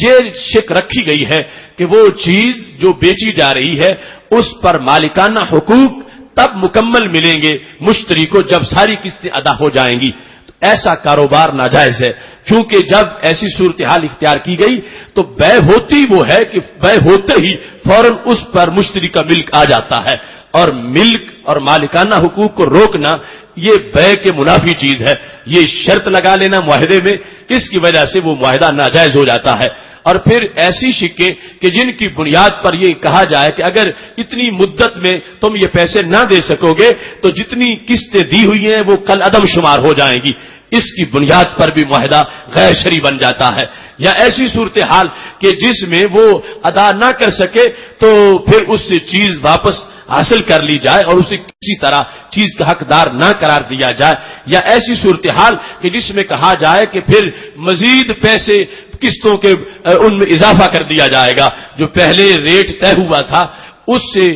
یہ شک رکھی گئی ہے کہ وہ چیز جو بیچی جا رہی ہے اس پر مالکانہ حقوق تب مکمل ملیں گے مشتری کو جب ساری قسطیں ادا ہو جائیں گی. تو ایسا کاروبار ناجائز ہے کیونکہ جب ایسی صورتحال اختیار کی گئی تو بے ہوتی وہ ہے کہ بے ہوتے ہی فوراً اس پر مشتری کا ملک آ جاتا ہے اور ملک اور مالکانہ حقوق کو روکنا یہ بے کے منافی چیز ہے. یہ شرط لگا لینا معاہدے میں اس کی وجہ سے وہ معاہدہ ناجائز ہو جاتا ہے. اور پھر ایسی شکیں کہ جن کی بنیاد پر یہ کہا جائے کہ اگر اتنی مدت میں تم یہ پیسے نہ دے سکو گے تو جتنی قسطیں دی ہوئی ہیں وہ کل عدم شمار ہو جائیں گی، اس کی بنیاد پر بھی معاہدہ غیر شرعی بن جاتا ہے. یا ایسی صورتحال کہ جس میں وہ ادا نہ کر سکے تو پھر اس سے چیز واپس حاصل کر لی جائے اور اسے کسی طرح چیز کا حقدار نہ قرار دیا جائے. یا ایسی صورتحال کہ جس میں کہا جائے کہ پھر مزید پیسے قسطوں کے ان میں اضافہ کر دیا جائے گا، جو پہلے ریٹ طے ہوا تھا اس سے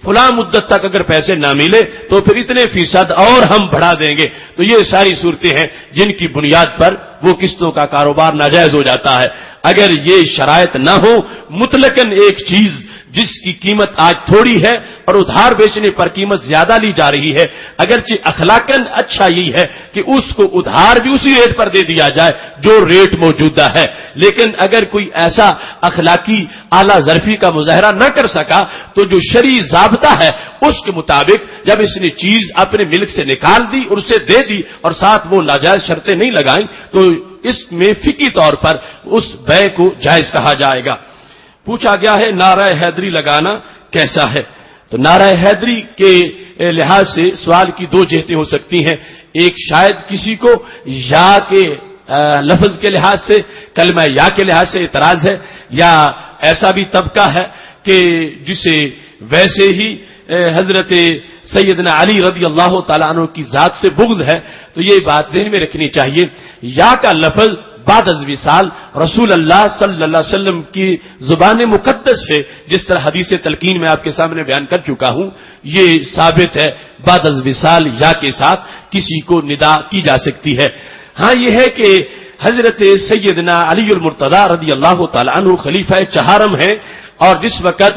فلاں مدت تک اگر پیسے نہ ملے تو پھر اتنے فیصد اور ہم بڑھا دیں گے. تو یہ ساری صورتیں ہیں جن کی بنیاد پر وہ قسطوں کا کاروبار ناجائز ہو جاتا ہے. اگر یہ شرائط نہ ہو، مطلقاً ایک چیز جس کی قیمت آج تھوڑی ہے اور ادھار بیچنے پر قیمت زیادہ لی جا رہی ہے، اگرچہ اخلاقاً اچھا یہی ہے کہ اس کو ادھار بھی اسی ریٹ پر دے دیا جائے جو ریٹ موجودہ ہے، لیکن اگر کوئی ایسا اخلاقی اعلی ظرفی کا مظاہرہ نہ کر سکا تو جو شرعی ضابطہ ہے اس کے مطابق جب اس نے چیز اپنے ملک سے نکال دی اور اسے دے دی اور ساتھ وہ ناجائز شرطیں نہیں لگائیں تو اس میں فقہی طور پر اس بیع کو جائز کہا جائے گا. پوچھا گیا ہے نعرہ حیدری لگانا کیسا ہے؟ تو نعرہ حیدری کے لحاظ سے سوال کی دو جہتیں ہو سکتی ہیں. ایک شاید کسی کو یا کے لفظ کے لحاظ سے، کلمہ یا کے لحاظ سے اعتراض ہے، یا ایسا بھی طبقہ ہے کہ جسے ویسے ہی حضرت سیدنا علی رضی اللہ تعالیٰ عنہ کی ذات سے بغض ہے. تو یہ بات ذہن میں رکھنی چاہیے. یا کا لفظ بعد از وصال رسول اللہ صلی اللہ علیہ وسلم کی زبان مقدس سے، جس طرح حدیث تلقین میں آپ کے سامنے بیان کر چکا ہوں، یہ ثابت ہے بعد از وصال یا کے ساتھ کسی کو ندا کی جا سکتی ہے. ہاں یہ ہے کہ حضرت سیدنا علی المرتضی رضی اللہ تعالی عنہ خلیفہ چہارم ہیں، اور جس وقت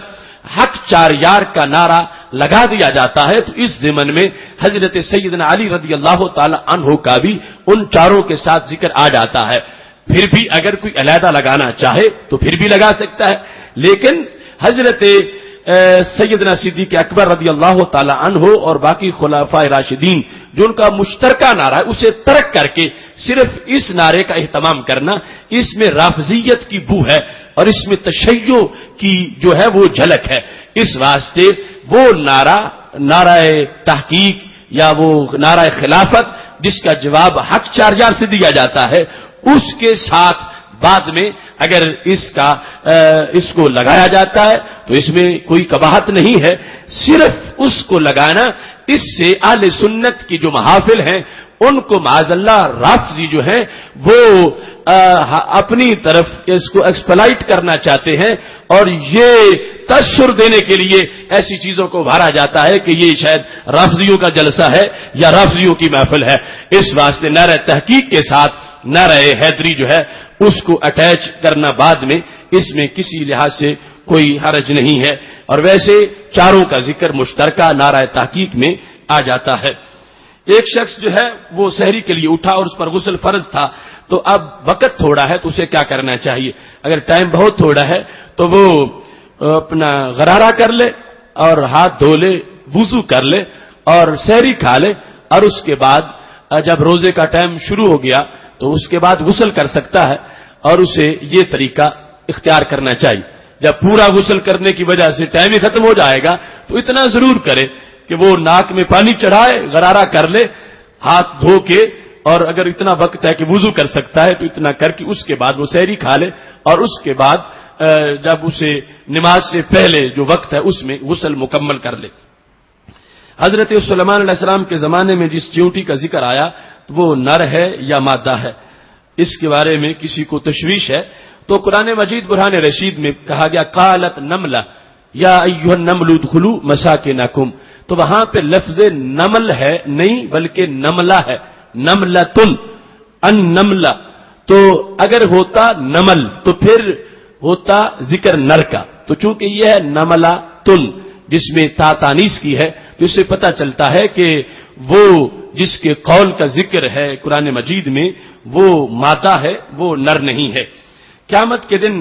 حق چار یار کا نعرہ لگا دیا جاتا ہے تو اس ضمن میں حضرت سیدنا علی رضی اللہ تعالی عنہ کا بھی ان چاروں کے ساتھ ذکر آ جاتا ہے. پھر بھی اگر کوئی علیحدہ لگانا چاہے تو پھر بھی لگا سکتا ہے، لیکن حضرت سیدنا صدیق اکبر رضی اللہ تعالی عنہ اور باقی خلفائے راشدین جو ان کا مشترکہ نعرہ ہے اسے ترک کر کے صرف اس نعرے کا اہتمام کرنا، اس میں رافضیت کی بو ہے اور اس میں تشیع کی جو ہے وہ جھلک ہے. اس واسطے وہ نعرہ تحقیق یا وہ نعرہ خلافت جس کا جواب حق چار یار سے دیا جاتا ہے، اس کے ساتھ بعد میں اگر اس کو لگایا جاتا ہے تو اس میں کوئی قباحت نہیں ہے. صرف اس کو لگانا، اس سے اہل سنت کی جو محافل ہیں ان کو معاذ اللہ رافضی جو ہیں وہ اپنی طرف اس کو ایکسپلائٹ کرنا چاہتے ہیں، اور یہ تاثر دینے کے لیے ایسی چیزوں کو ابھارا جاتا ہے کہ یہ شاید رافضیوں کا جلسہ ہے یا رافضیوں کی محفل ہے. اس واسطے نعرہ تحقیق کے ساتھ نعرہ حیدری جو ہے اس کو اٹیچ کرنا بعد میں، اس میں کسی لحاظ سے کوئی حرج نہیں ہے. اور ویسے چاروں کا ذکر مشترکہ نعرہ تحقیق میں آ جاتا ہے. ایک شخص جو ہے وہ سحری کے لیے اٹھا اور اس پر غسل فرض تھا، تو اب وقت تھوڑا ہے تو اسے کیا کرنا چاہیے؟ اگر ٹائم بہت تھوڑا ہے تو وہ اپنا غرارہ کر لے اور ہاتھ دھو لے، وضو کر لے اور سحری کھا لے، اور اس کے بعد جب روزے کا ٹائم شروع ہو گیا تو اس کے بعد غسل کر سکتا ہے، اور اسے یہ طریقہ اختیار کرنا چاہیے. جب پورا غسل کرنے کی وجہ سے ٹائم ہی ختم ہو جائے گا تو اتنا ضرور کرے کہ وہ ناک میں پانی چڑھائے، غرارہ کر لے ہاتھ دھو کے، اور اگر اتنا وقت ہے کہ وضو کر سکتا ہے تو اتنا کر کے اس کے بعد وہ سحری کھا لے، اور اس کے بعد جب اسے نماز سے پہلے جو وقت ہے اس میں غسل مکمل کر لے. حضرت سلیمان علیہ السلام کے زمانے میں جس چیونٹی کا ذکر آیا تو وہ نر ہے یا مادہ ہے، اس کے بارے میں کسی کو تشویش ہے تو قرآن مجید برہان رشید میں کہا گیا قالت نملہ یا ایھا النمل ادخلوا مساکنکم، تو وہاں پہ لفظ نمل ہے نہیں بلکہ نملہ ہے، نملتن النملہ. تو اگر ہوتا نمل تو پھر ہوتا ذکر نر کا، تو چونکہ یہ ہے نملہ تن جس میں تا تانیث کی ہے تو اس سے پتہ چلتا ہے کہ وہ جس کے قول کا ذکر ہے قرآن مجید میں وہ مادہ ہے، وہ نر نہیں ہے. قیامت کے دن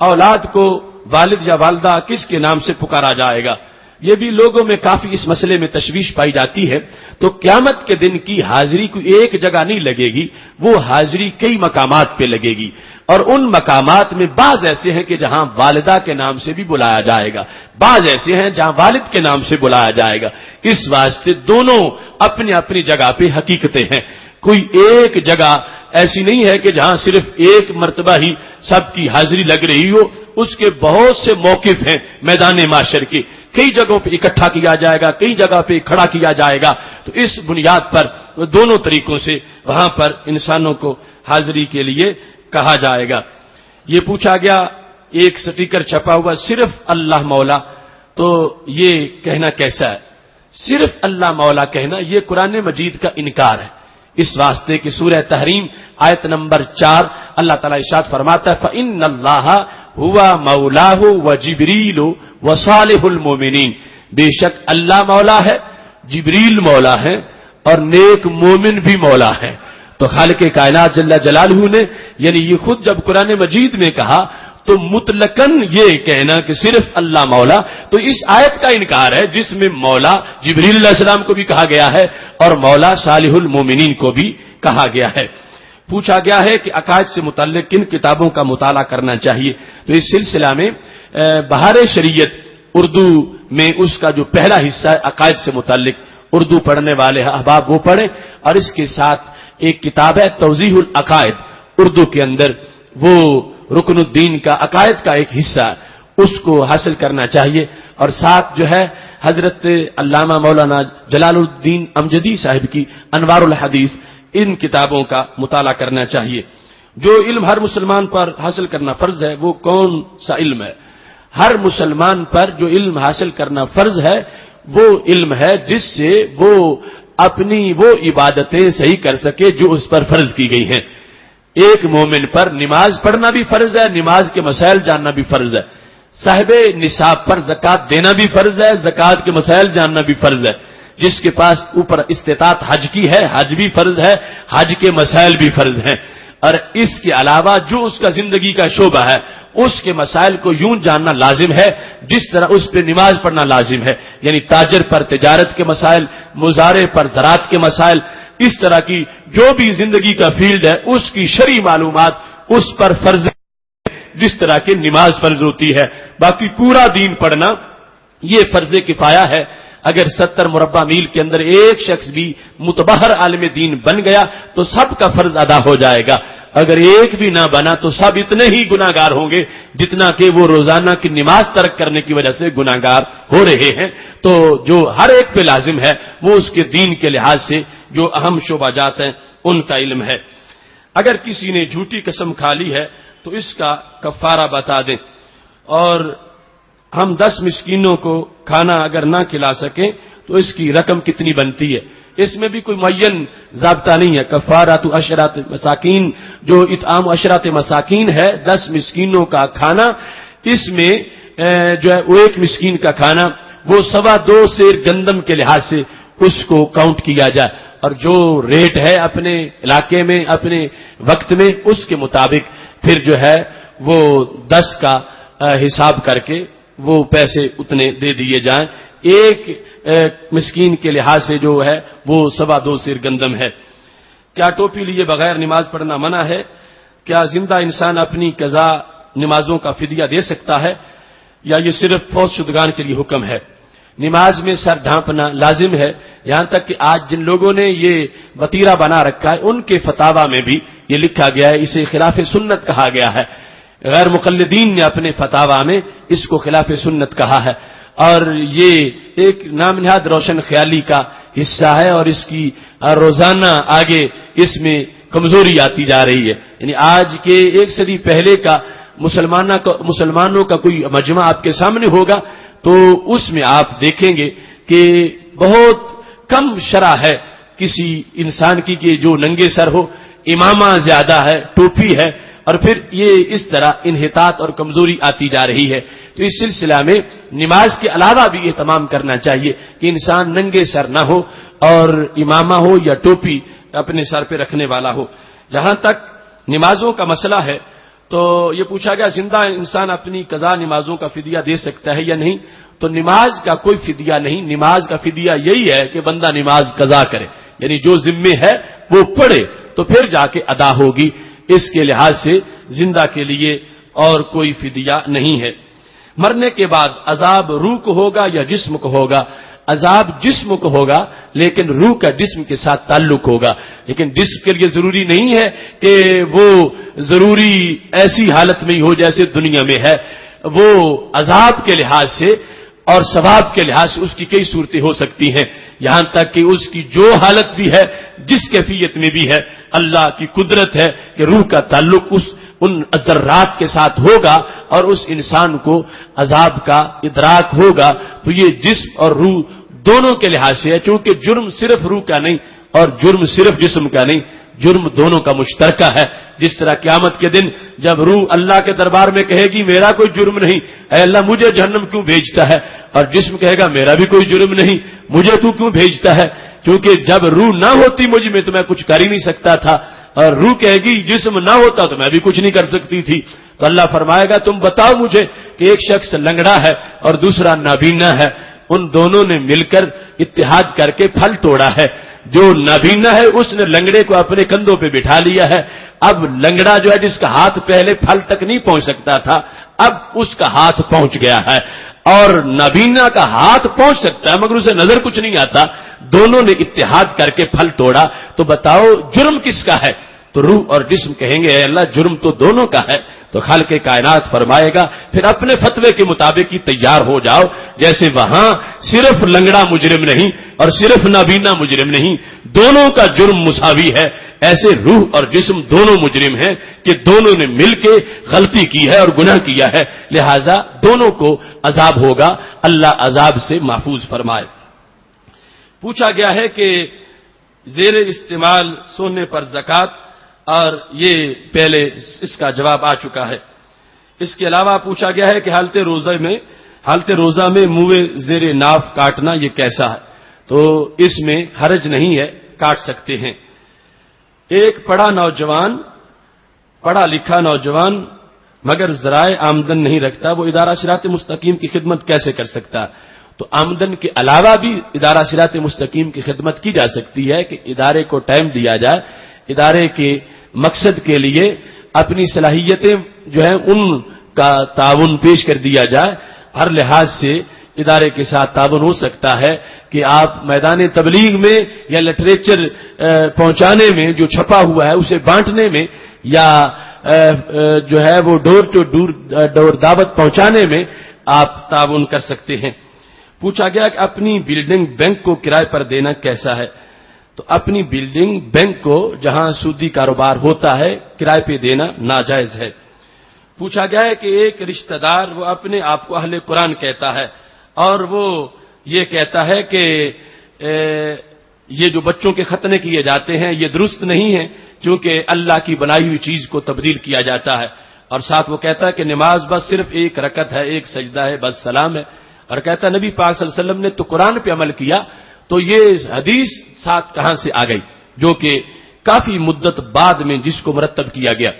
اولاد کو والد یا والدہ کس کے نام سے پکارا جائے گا؟ یہ بھی لوگوں میں کافی اس مسئلے میں تشویش پائی جاتی ہے. تو قیامت کے دن کی حاضری کو ایک جگہ نہیں لگے گی، وہ حاضری کئی مقامات پہ لگے گی، اور ان مقامات میں بعض ایسے ہیں کہ جہاں والدہ کے نام سے بھی بلایا جائے گا، بعض ایسے ہیں جہاں والد کے نام سے بلایا جائے گا. اس واسطے دونوں اپنی اپنی جگہ پہ حقیقتیں ہیں. کوئی ایک جگہ ایسی نہیں ہے کہ جہاں صرف ایک مرتبہ ہی سب کی حاضری لگ رہی ہو، اس کے بہت سے موقف ہیں میدان معاشر کے، کئی جگہوں پہ اکٹھا کیا جائے گا، کئی جگہ پہ کھڑا کیا جائے گا. تو اس بنیاد پر دونوں طریقوں سے وہاں پر انسانوں کو حاضری کے لیے کہا جائے گا. یہ پوچھا گیا ایک سٹیکر چھپا ہوا صرف اللہ مولا تو یہ کہنا کیسا ہے؟ صرف اللہ مولا کہنا یہ قرآن مجید کا انکار ہے، اس واسطے کہ سورہ تحریم آیت نمبر 4 اللہ تعالیٰ ارشاد فرماتا ہے فَإِنَّ اللَّهَ هُوَ مَوْلَاهُ وَجِبْرِيلُ وَصَالِحُ الْمُؤْمِنِينَ، بے شک اللہ مولا ہے، جبریل مولا ہے اور نیک مومن بھی مولا ہے۔ تو خالق کائنات جل جلالہ نے یعنی یہ خود جب قرآن مجید میں کہا تو مطلقاً یہ کہنا کہ صرف اللہ مولا، تو اس آیت کا انکار ہے جس میں مولا جبریل علیہ السلام کو بھی کہا گیا ہے اور مولا صالح المومنین کو بھی کہا گیا ہے۔ پوچھا گیا ہے کہ عقائد سے متعلق کن کتابوں کا مطالعہ کرنا چاہیے، تو اس سلسلہ میں بہار شریعت اردو میں اس کا جو پہلا حصہ ہے عقائد سے متعلق، اردو پڑھنے والے احباب وہ پڑھیں، اور اس کے ساتھ ایک کتاب ہے توضیح العقائد، اردو کے اندر وہ رکن الدین کا عقائد کا ایک حصہ اس کو حاصل کرنا چاہیے، اور ساتھ جو ہے حضرت علامہ مولانا جلال الدین امجدی صاحب کی انوار الحدیث، ان کتابوں کا مطالعہ کرنا چاہیے۔ جو علم ہر مسلمان پر حاصل کرنا فرض ہے وہ کون سا علم ہے؟ ہر مسلمان پر جو علم حاصل کرنا فرض ہے وہ علم ہے جس سے وہ اپنی وہ عبادتیں صحیح کر سکے جو اس پر فرض کی گئی ہیں۔ ایک مومن پر نماز پڑھنا بھی فرض ہے، نماز کے مسائل جاننا بھی فرض ہے، صاحب نصاب پر زکوٰۃ دینا بھی فرض ہے، زکوٰۃ کے مسائل جاننا بھی فرض ہے، جس کے پاس اوپر استطاعت حج کی ہے حج بھی فرض ہے، حج کے مسائل بھی فرض ہیں، اور اس کے علاوہ جو اس کا زندگی کا شعبہ ہے اس کے مسائل کو یوں جاننا لازم ہے جس طرح اس پہ نماز پڑھنا لازم ہے، یعنی تاجر پر تجارت کے مسائل، مزارع پر زراعت کے مسائل، اس طرح کی جو بھی زندگی کا فیلڈ ہے اس کی شرعی معلومات اس پر فرض ہے جس طرح کی نماز فرض ہوتی ہے۔ باقی پورا دین پڑھنا یہ فرض کفایہ ہے۔ اگر 70 مربع میل کے اندر ایک شخص بھی متبحر عالم دین بن گیا تو سب کا فرض ادا ہو جائے گا، اگر ایک بھی نہ بنا تو سب اتنے ہی گناہگار ہوں گے جتنا کہ وہ روزانہ کی نماز ترک کرنے کی وجہ سے گناہگار ہو رہے ہیں۔ تو جو ہر ایک پہ لازم ہے وہ اس کے دین کے لحاظ سے جو اہم شعبہ جات ہیں ان کا علم ہے۔ اگر کسی نے جھوٹی قسم کھا لی ہے تو اس کا کفارہ بتا دیں، اور ہم 10 مسکینوں کو کھانا اگر نہ کھلا سکیں تو اس کی رقم کتنی بنتی ہے، اس میں بھی کوئی معین ضابطہ نہیں ہے۔ کفارۃ عشرۃ مساکین، جو اطعام عشرۃ مساکین ہے 10 مسکینوں کا کھانا، اس میں جو ہے وہ ایک مسکین کا کھانا وہ 2.25 سیر گندم کے لحاظ سے اس کو کاؤنٹ کیا جائے، اور جو ریٹ ہے اپنے علاقے میں اپنے وقت میں اس کے مطابق پھر جو ہے وہ 10 کا حساب کر کے وہ پیسے اتنے دے دیے جائیں۔ ایک مسکین کے لحاظ سے جو ہے وہ 2.25 سیر گندم ہے۔ کیا ٹوپی لیے بغیر نماز پڑھنا منع ہے؟ کیا زندہ انسان اپنی قضا نمازوں کا فدیہ دے سکتا ہے یا یہ صرف فوت شدگان کے لیے حکم ہے؟ نماز میں سر ڈھانپنا لازم ہے، یہاں تک کہ آج جن لوگوں نے یہ وتیرہ بنا رکھا ہے ان کے فتاوا میں بھی یہ لکھا گیا ہے، اسے خلاف سنت کہا گیا ہے۔ غیر مقلدین نے اپنے فتاوا میں اس کو خلاف سنت کہا ہے، اور یہ ایک نام نہاد روشن خیالی کا حصہ ہے، اور اس کی روزانہ آگے اس میں کمزوری آتی جا رہی ہے۔ یعنی آج کے 1 صدی پہلے کا مسلمانوں کا کوئی مجمع آپ کے سامنے ہوگا تو اس میں آپ دیکھیں گے کہ بہت کم شرح ہے کسی انسان کی کہ جو ننگے سر ہو، امامہ زیادہ ہے، ٹوپی ہے، اور پھر یہ اس طرح انحطاط اور کمزوری آتی جا رہی ہے۔ تو اس سلسلہ میں نماز کے علاوہ بھی اہتمام کرنا چاہیے کہ انسان ننگے سر نہ ہو اور امامہ ہو یا ٹوپی اپنے سر پہ رکھنے والا ہو۔ جہاں تک نمازوں کا مسئلہ ہے تو یہ پوچھا گیا زندہ انسان اپنی قضا نمازوں کا فدیہ دے سکتا ہے یا نہیں؟ تو نماز کا کوئی فدیہ نہیں، نماز کا فدیہ یہی ہے کہ بندہ نماز قضا کرے، یعنی جو ذمے ہے وہ پڑھے تو پھر جا کے ادا ہوگی، اس کے لحاظ سے زندہ کے لیے اور کوئی فدیہ نہیں ہے۔ مرنے کے بعد عذاب روح کو ہوگا یا جسم کو ہوگا؟ عذاب جسم کو ہوگا لیکن روح کا جسم کے ساتھ تعلق ہوگا، لیکن جسم کے لیے ضروری نہیں ہے کہ وہ ضروری ایسی حالت میں ہی ہو جیسے دنیا میں ہے، وہ عذاب کے لحاظ سے اور ثواب کے لحاظ سے اس کی کئی صورتیں ہو سکتی ہیں، یہاں تک کہ اس کی جو حالت بھی ہے جس کیفیت میں بھی ہے اللہ کی قدرت ہے کہ روح کا تعلق ان ذرات کے ساتھ ہوگا اور اس انسان کو عذاب کا ادراک ہوگا. تو یہ جسم اور روح دونوں کے لحاظ سے ہے، چونکہ جرم صرف روح کا نہیں اور جرم صرف جسم کا نہیں، جرم دونوں کا مشترکہ ہے. جس طرح قیامت کے دن جب روح اللہ کے دربار میں کہے گی میرا کوئی جرم نہیں، اے اللہ مجھے جہنم کیوں بھیجتا ہے، اور جسم کہے گا میرا بھی کوئی جرم نہیں، مجھے تو کیوں بھیجتا ہے، کیونکہ جب روح نہ ہوتی مجھ میں تو میں کچھ کر ہی نہیں سکتا تھا، اور روح کہے گی جسم نہ ہوتا تو میں بھی کچھ نہیں کر سکتی تھی. تو اللہ فرمائے گا تم بتاؤ مجھے کہ ایک شخص لنگڑا ہے اور دوسرا نابینا ہے، ان دونوں نے مل کر اتحاد کر کے پھل توڑا ہے. جو نابینا ہے اس نے لنگڑے کو اپنے کندھوں پہ بٹھا لیا ہے. اب لنگڑا جو ہے جس کا ہاتھ پہلے پھل تک نہیں پہنچ سکتا تھا، اب اس کا ہاتھ پہنچ گیا ہے، اور نابینا کا ہاتھ پہنچ سکتا ہے مگر اسے نظر کچھ نہیں آتا. دونوں نے اتحاد کر کے پھل توڑا. تو بتاؤ جرم کس کا ہے؟ تو روح اور جسم کہیں گے اے اللہ جرم تو دونوں کا ہے. تو خالق کائنات فرمائے گا پھر اپنے فتوے کے مطابق ہی تیار ہو جاؤ. جیسے وہاں صرف لنگڑا مجرم نہیں اور صرف نابینا مجرم نہیں، دونوں کا جرم مساوی ہے، ایسے روح اور جسم دونوں مجرم ہیں کہ دونوں نے مل کے غلطی کی ہے اور گناہ کیا ہے، لہذا دونوں کو عذاب ہوگا. اللہ عذاب سے محفوظ فرمائے. پوچھا گیا ہے کہ زیر استعمال سونے پر زکوٰۃ، اور یہ پہلے اس کا جواب آ چکا ہے. اس کے علاوہ پوچھا گیا ہے کہ حالت روزہ میں منہ زیر ناف کاٹنا یہ کیسا ہے؟ تو اس میں حرج نہیں ہے، کاٹ سکتے ہیں. ایک پڑھا لکھا نوجوان مگر ذرائع آمدن نہیں رکھتا، وہ ادارہ صراط مستقیم کی خدمت کیسے کر سکتا؟ تو آمدن کے علاوہ بھی ادارہ صراط مستقیم کی خدمت کی جا سکتی ہے کہ ادارے کو ٹائم دیا جائے، ادارے کے مقصد کے لیے اپنی صلاحیتیں جو ہیں ان کا تعاون پیش کر دیا جائے. ہر لحاظ سے ادارے کے ساتھ تعاون ہو سکتا ہے کہ آپ میدان تبلیغ میں یا لٹریچر پہنچانے میں جو چھپا ہوا ہے اسے بانٹنے میں، یا جو ہے وہ ڈور ٹو ڈور دعوت پہنچانے میں آپ تعاون کر سکتے ہیں. پوچھا گیا کہ اپنی بلڈنگ بینک کو کرائے پر دینا کیسا ہے؟ تو اپنی بلڈنگ بینک کو جہاں سودی کاروبار ہوتا ہے کرائے پہ دینا ناجائز ہے. پوچھا گیا ہے کہ ایک رشتہ دار وہ اپنے آپ کو اہل قرآن کہتا ہے اور وہ یہ کہتا ہے کہ یہ جو بچوں کے ختنے کیے جاتے ہیں یہ درست نہیں ہے کیونکہ اللہ کی بنائی ہوئی چیز کو تبدیل کیا جاتا ہے، اور ساتھ وہ کہتا ہے کہ نماز بس صرف ایک رکعت ہے، ایک سجدہ ہے، بس سلام ہے، اور کہتا ہے نبی پاک صلی اللہ علیہ وسلم نے تو قرآن پہ عمل کیا. تو یہ حدیث ساتھ کہاں سے آ گئی جو کہ کافی مدت بعد میں جس کو مرتب کیا گیا؟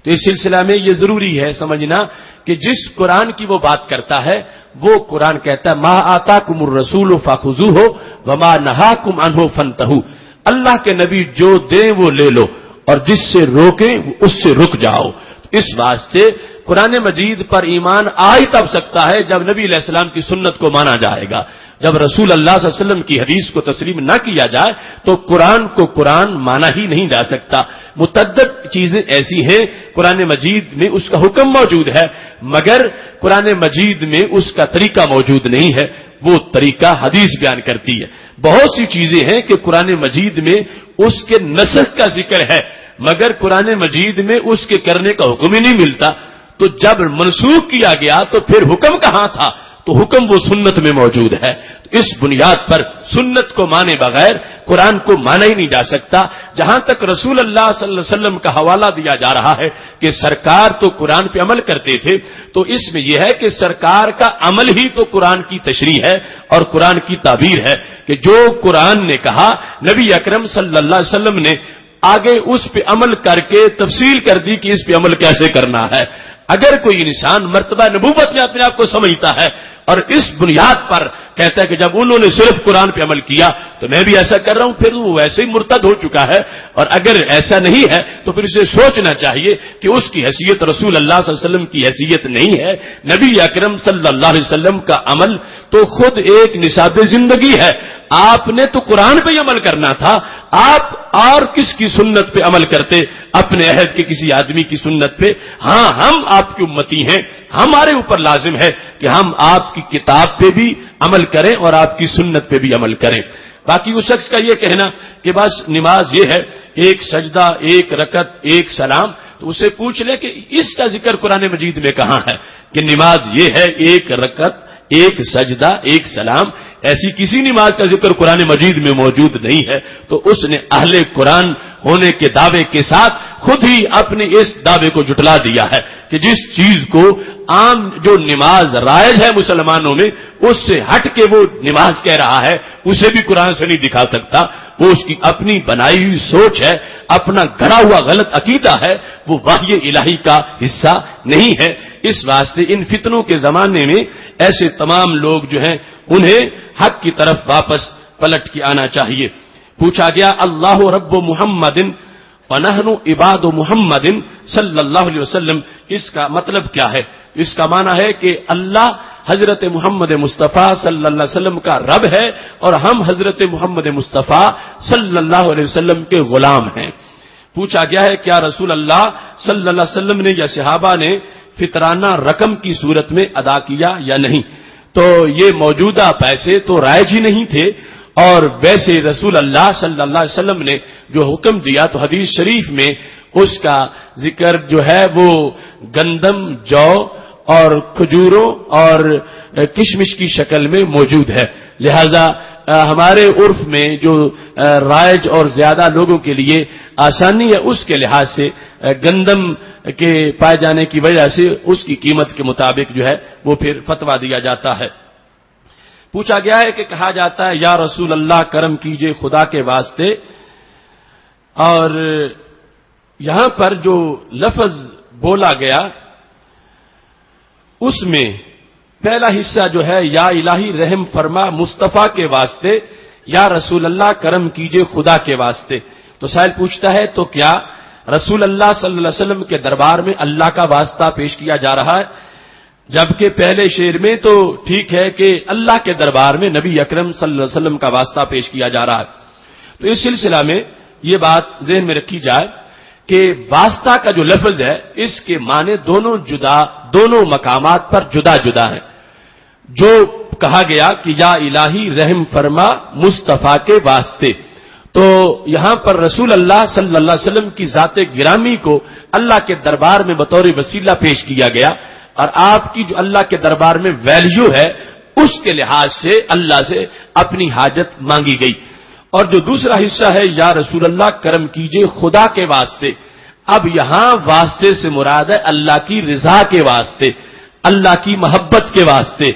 تو اس سلسلہ میں یہ ضروری ہے سمجھنا کہ جس قرآن کی وہ بات کرتا ہے وہ قرآن کہتا ہے ما آتاکم الرسول فخذوہ وما نہاکم عنہ فانتہوا. اللہ کے نبی جو دیں وہ لے لو اور جس سے روکیں اس سے رک جاؤ. اس واسطے قرآن مجید پر ایمان آ ہی تب سکتا ہے جب نبی علیہ السلام کی سنت کو مانا جائے گا. جب رسول اللہ صلی اللہ علیہ وسلم کی حدیث کو تسلیم نہ کیا جائے تو قرآن کو قرآن مانا ہی نہیں جا سکتا. متعدد چیزیں ایسی ہیں قرآن مجید میں اس کا حکم موجود ہے مگر قرآن مجید میں اس کا طریقہ موجود نہیں ہے، وہ طریقہ حدیث بیان کرتی ہے. بہت سی چیزیں ہیں کہ قرآن مجید میں اس کے نسخ کا ذکر ہے مگر قرآن مجید میں اس کے کرنے کا حکم ہی نہیں ملتا. تو جب منسوخ کیا گیا تو پھر حکم کہاں تھا؟ تو حکم وہ سنت میں موجود ہے. اس بنیاد پر سنت کو مانے بغیر قرآن کو مانا ہی نہیں جا سکتا. جہاں تک رسول اللہ صلی اللہ علیہ وسلم کا حوالہ دیا جا رہا ہے کہ سرکار تو قرآن پہ عمل کرتے تھے، تو اس میں یہ ہے کہ سرکار کا عمل ہی تو قرآن کی تشریح ہے اور قرآن کی تعبیر ہے کہ جو قرآن نے کہا نبی اکرم صلی اللہ علیہ وسلم نے آگے اس پہ عمل کر کے تفصیل کر دی کہ اس پہ عمل کیسے کرنا ہے. اگر کوئی انسان مرتبہ نبوت میں اپنے آپ کو سمجھتا ہے اور اس بنیاد پر کہتا ہے کہ جب انہوں نے صرف قرآن پہ عمل کیا تو میں بھی ایسا کر رہا ہوں، پھر وہ ویسے ہی مرتد ہو چکا ہے. اور اگر ایسا نہیں ہے تو پھر اسے سوچنا چاہیے کہ اس کی حیثیت رسول اللہ صلی اللہ علیہ وسلم کی حیثیت نہیں ہے. نبی اکرم صلی اللہ علیہ وسلم کا عمل تو خود ایک نصاب زندگی ہے. آپ نے تو قرآن پہ ہی عمل کرنا تھا، آپ اور کس کی سنت پہ عمل کرتے؟ اپنے عہد کے کسی آدمی کی سنت پہ. ہاں ہم آپ کی امتی ہیں، ہمارے اوپر لازم ہے کہ ہم آپ کی کتاب پہ بھی عمل کریں اور آپ کی سنت پہ بھی عمل کریں. باقی اس شخص کا یہ کہنا کہ بس نماز یہ ہے ایک سجدہ، ایک رکعت، ایک سلام، تو اسے پوچھ لے کہ اس کا ذکر قرآن مجید میں کہاں ہے کہ نماز یہ ہے ایک رکعت، ایک سجدہ، ایک سلام، ایسی کسی نماز کا ذکر قرآن مجید میں موجود نہیں ہے. تو اس نے اہل قرآن ہونے کے دعوے کے ساتھ خود ہی اپنے اس دعوے کو جھٹلا دیا ہے کہ جس چیز کو عام جو نماز رائج ہے مسلمانوں میں اس سے ہٹ کے وہ نماز کہہ رہا ہے، اسے بھی قرآن سے نہیں دکھا سکتا. وہ اس کی اپنی بنائی ہوئی سوچ ہے، اپنا گڑا ہوا غلط عقیدہ ہے، وہ وحی الہی کا حصہ نہیں ہے. اس واسطے ان فتنوں کے زمانے میں ایسے تمام لوگ جو ہیں انہیں حق کی طرف واپس پلٹ کے آنا چاہیے. پوچھا گیا اللہ رب محمد ونحن عباد محمد صلی اللہ علیہ وسلم، اس کا مطلب کیا ہے؟ اس کا معنی ہے کہ اللہ حضرت محمد مصطفیٰ صلی اللہ علیہ وسلم کا رب ہے اور ہم حضرت محمد مصطفیٰ صلی اللہ علیہ وسلم کے غلام ہیں. پوچھا گیا ہے کیا رسول اللہ صلی اللہ علیہ وسلم نے یا صحابہ نے فطرانہ رقم کی صورت میں ادا کیا یا نہیں؟ تو یہ موجودہ پیسے تو رائج ہی نہیں تھے، اور ویسے رسول اللہ صلی اللہ علیہ وسلم نے جو حکم دیا تو حدیث شریف میں اس کا ذکر جو ہے وہ گندم، جو اور کھجوروں اور کشمش کی شکل میں موجود ہے. لہذا ہمارے عرف میں جو رائج اور زیادہ لوگوں کے لیے آسانی ہے اس کے لحاظ سے گندم کے پائے جانے کی وجہ سے اس کی قیمت کے مطابق جو ہے وہ پھر فتویٰ دیا جاتا ہے. پوچھا گیا ہے کہ کہا جاتا ہے یا رسول اللہ کرم کیجئے خدا کے واسطے، اور یہاں پر جو لفظ بولا گیا اس میں پہلا حصہ جو ہے یا الہی رحم فرما مصطفیٰ کے واسطے، یا رسول اللہ کرم کیجئے خدا کے واسطے. تو سائل پوچھتا ہے تو کیا رسول اللہ صلی اللہ علیہ وسلم کے دربار میں اللہ کا واسطہ پیش کیا جا رہا ہے؟ جبکہ پہلے شعر میں تو ٹھیک ہے کہ اللہ کے دربار میں نبی اکرم صلی اللہ علیہ وسلم کا واسطہ پیش کیا جا رہا ہے. تو اس سلسلہ میں یہ بات ذہن میں رکھی جائے کہ واسطہ کا جو لفظ ہے اس کے معنی دونوں مقامات پر جدا جدا ہے. جو کہا گیا کہ یا الہی رحم فرما مصطفیٰ کے واسطے، تو یہاں پر رسول اللہ صلی اللہ علیہ وسلم کی ذات گرامی کو اللہ کے دربار میں بطور وسیلہ پیش کیا گیا، اور آپ کی جو اللہ کے دربار میں ویلیو ہے اس کے لحاظ سے اللہ سے اپنی حاجت مانگی گئی. اور جو دوسرا حصہ ہے یا رسول اللہ کرم کیجئے خدا کے واسطے، اب یہاں واسطے سے مراد ہے اللہ کی رضا کے واسطے، اللہ کی محبت کے واسطے،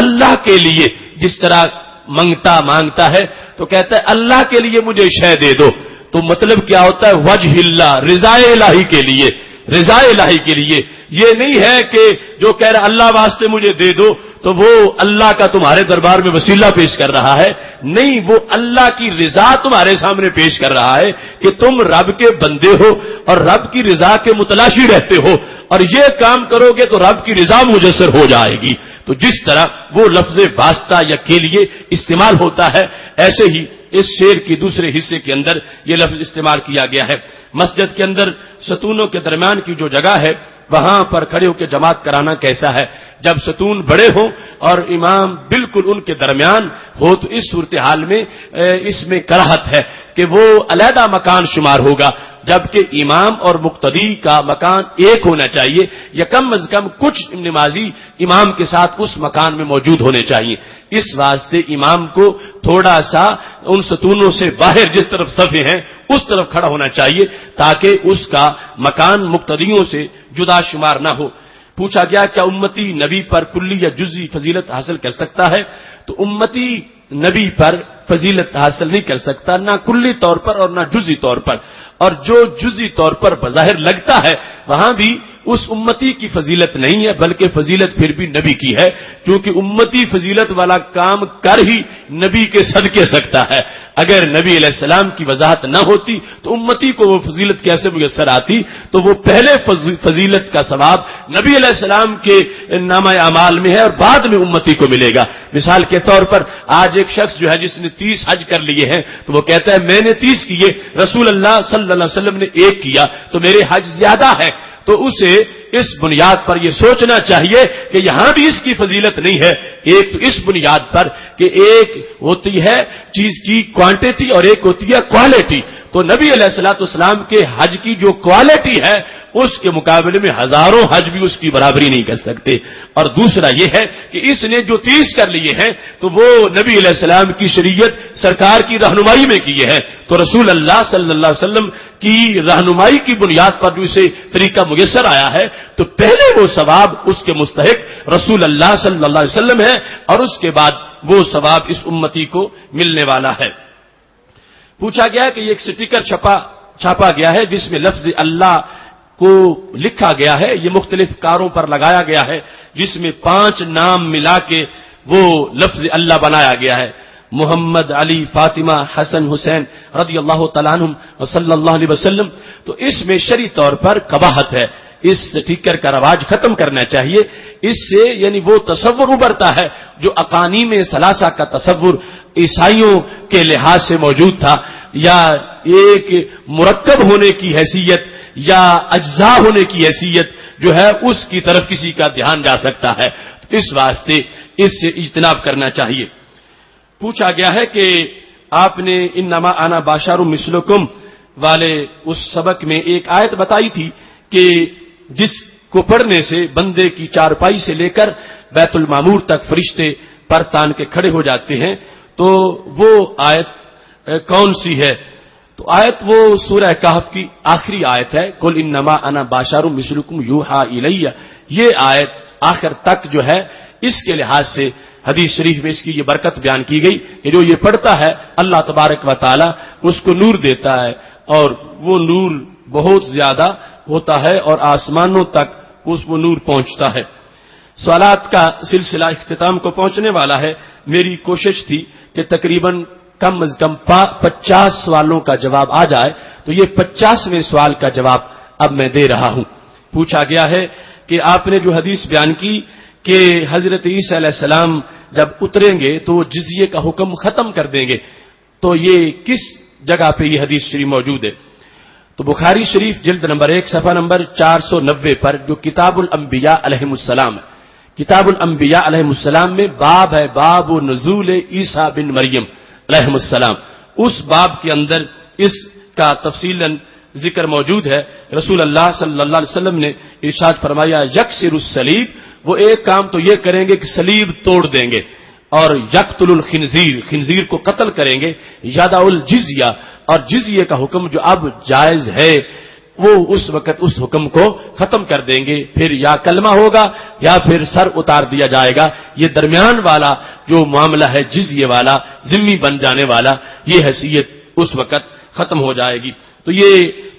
اللہ کے لیے. جس طرح مانگتا ہے تو کہتا ہے اللہ کے لیے مجھے شے دے دو، تو مطلب کیا ہوتا ہے وجہ اللہ، رضا الہی کے لیے، رضا الہی کے لیے. یہ نہیں ہے کہ جو کہہ رہا اللہ واسطے مجھے دے دو تو وہ اللہ کا تمہارے دربار میں وسیلہ پیش کر رہا ہے. نہیں، وہ اللہ کی رضا تمہارے سامنے پیش کر رہا ہے کہ تم رب کے بندے ہو اور رب کی رضا کے متلاشی رہتے ہو، اور یہ کام کرو گے تو رب کی رضا مجسر ہو جائے گی. تو جس طرح وہ لفظ واسطہ یا کے لیے استعمال ہوتا ہے، ایسے ہی اس شعر کے دوسرے حصے کے اندر یہ لفظ استعمال کیا گیا ہے. مسجد کے اندر ستونوں کے درمیان کی جو جگہ ہے وہاں پر کھڑے ہو کے جماعت کرانا کیسا ہے؟ جب ستون بڑے ہوں اور امام بالکل ان کے درمیان ہو تو اس صورتحال میں اس میں کراہت ہے کہ وہ علیحدہ مکان شمار ہوگا، جبکہ امام اور مقتدی کا مکان ایک ہونا چاہیے، یا کم از کم کچھ نمازی امام کے ساتھ اس مکان میں موجود ہونے چاہیے. اس واسطے امام کو تھوڑا سا ان ستونوں سے باہر جس طرف صفیں ہیں اس طرف کھڑا ہونا چاہیے تاکہ اس کا مکان مقتدیوں سے جدا شمار نہ ہو. پوچھا گیا کیا امتی نبی پر کلی یا جزئی فضیلت حاصل کر سکتا ہے؟ تو امتی نبی پر فضیلت حاصل نہیں کر سکتا، نہ کلی طور پر اور نہ جزئی طور پر. اور جو جزئی طور پر بظاہر لگتا ہے وہاں بھی اس امتی کی فضیلت نہیں ہے، بلکہ فضیلت پھر بھی نبی کی ہے، کیونکہ امتی فضیلت والا کام کر ہی نبی کے صدقے سکتا ہے. اگر نبی علیہ السلام کی وضاحت نہ ہوتی تو امتی کو وہ فضیلت کیسے میسر آتی؟ تو وہ پہلے فضیلت کا ثواب نبی علیہ السلام کے نامہ اعمال میں ہے اور بعد میں امتی کو ملے گا. مثال کے طور پر آج ایک شخص جو ہے جس نے 30 حج کر لیے ہیں تو وہ کہتا ہے میں نے 30 کیے، رسول اللہ صلی اللہ علیہ وسلم نے 1 کیا تو میرے حج زیادہ ہے. تو اسے اس بنیاد پر یہ سوچنا چاہیے کہ یہاں بھی اس کی فضیلت نہیں ہے. ایک تو اس بنیاد پر کہ ایک ہوتی ہے چیز کی کوانٹٹی اور ایک ہوتی ہے کوالٹی. تو نبی علیہ الصلوۃ والسلام کے حج کی جو کوالٹی ہے اس کے مقابلے میں ہزاروں حج بھی اس کی برابری نہیں کر سکتے. اور دوسرا یہ ہے کہ اس نے جو 30 کر لیے ہیں تو وہ نبی علیہ السلام کی شریعت سرکار کی رہنمائی میں کیے ہیں. تو رسول اللہ صلی اللہ علیہ وسلم کی رہنمائی کی بنیاد پر جو اسے طریقہ میسر آیا ہے تو پہلے وہ ثواب اس کے مستحق رسول اللہ صلی اللہ علیہ وسلم ہے اور اس کے بعد وہ ثواب اس امتی کو ملنے والا ہے. پوچھا گیا کہ یہ ایک سٹیکر چھاپا گیا ہے جس میں لفظ اللہ کو لکھا گیا ہے. یہ مختلف کاروں پر لگایا گیا ہے جس میں 5 نام ملا کے وہ لفظ اللہ بنایا گیا ہے. محمد، علی، فاطمہ، حسن، حسین رضی اللہ تعالیٰ عنہم صلی اللہ علیہ وسلم. تو اس میں شرعی طور پر قباحت ہے. اس سٹیکر کا رواج ختم کرنا چاہیے. اس سے یعنی وہ تصور ابھرتا ہے جو اقانیم ثلاثہ کا تصور عیسائیوں کے لحاظ سے موجود تھا، یا ایک مرکب ہونے کی حیثیت یا اجزاء ہونے کی حیثیت جو ہے اس کی طرف کسی کا دھیان جا سکتا ہے. اس واسطے اس سے اجتناب کرنا چاہیے. پوچھا گیا ہے کہ آپ نے انما انا بشر مثلکم والے اس سبق میں ایک آیت بتائی تھی کہ جس کو پڑھنے سے بندے کی چارپائی سے لے کر بیت المعمور تک فرشتے پر تان کے کھڑے ہو جاتے ہیں. تو وہ آیت کون سی ہے؟ تو آیت وہ سورہ کہف کی آخری آیت ہے، قل انما انا بشر مثلکم یوحی الی. یہ آیت آخر تک جو ہے اس کے لحاظ سے حدیث شریف میں اس کی یہ برکت بیان کی گئی کہ جو یہ پڑھتا ہے اللہ تبارک و تعالی اس کو نور دیتا ہے اور وہ نور بہت زیادہ ہوتا ہے اور آسمانوں تک اس وہ نور پہنچتا ہے. سوالات کا سلسلہ اختتام کو پہنچنے والا ہے. میری کوشش تھی کہ تقریباً کم از کم 50 سوالوں کا جواب آ جائے، تو یہ 50ویں سوال کا جواب اب میں دے رہا ہوں. پوچھا گیا ہے کہ آپ نے جو حدیث بیان کی کہ حضرت عیسیٰ علیہ السلام جب اتریں گے تو وہ جزیے کا حکم ختم کر دیں گے، تو یہ کس جگہ پہ یہ حدیث شریف موجود ہے؟ تو بخاری شریف جلد نمبر 1 صفحہ نمبر 490 پر جو کتاب الانبیاء علیہم السلام ہے، کتاب الانبیاء علیہم السلام میں باب ہے، باب نزول عیسیٰ بن مریم علیہم السلام. اس باب کے اندر اس کا تفصیلاً ذکر موجود ہے. رسول اللہ صلی اللہ علیہ وسلم نے ارشاد فرمایا یکسر الصلیب، وہ ایک کام تو یہ کریں گے کہ صلیب توڑ دیں گے، اور یقتل الخنزیر، خنزیر کو قتل کریں گے، یدع الجزیہ، اور جزیے کا حکم جو اب جائز ہے وہ اس وقت اس حکم کو ختم کر دیں گے. پھر یا کلمہ ہوگا یا پھر سر اتار دیا جائے گا. یہ درمیان والا جو معاملہ ہے جزیے والا، ذمہ بن جانے والا، یہ حیثیت اس وقت ختم ہو جائے گی. تو یہ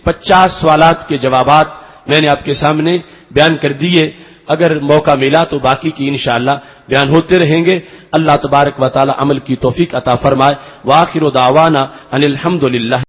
50 سوالات کے جوابات میں نے آپ کے سامنے بیان کر دیے. اگر موقع ملا تو باقی کی انشاءاللہ بیان ہوتے رہیں گے. اللہ تبارک و تعالی عمل کی توفیق عطا فرمائے. وآخر دعوانا ان الحمدللہ.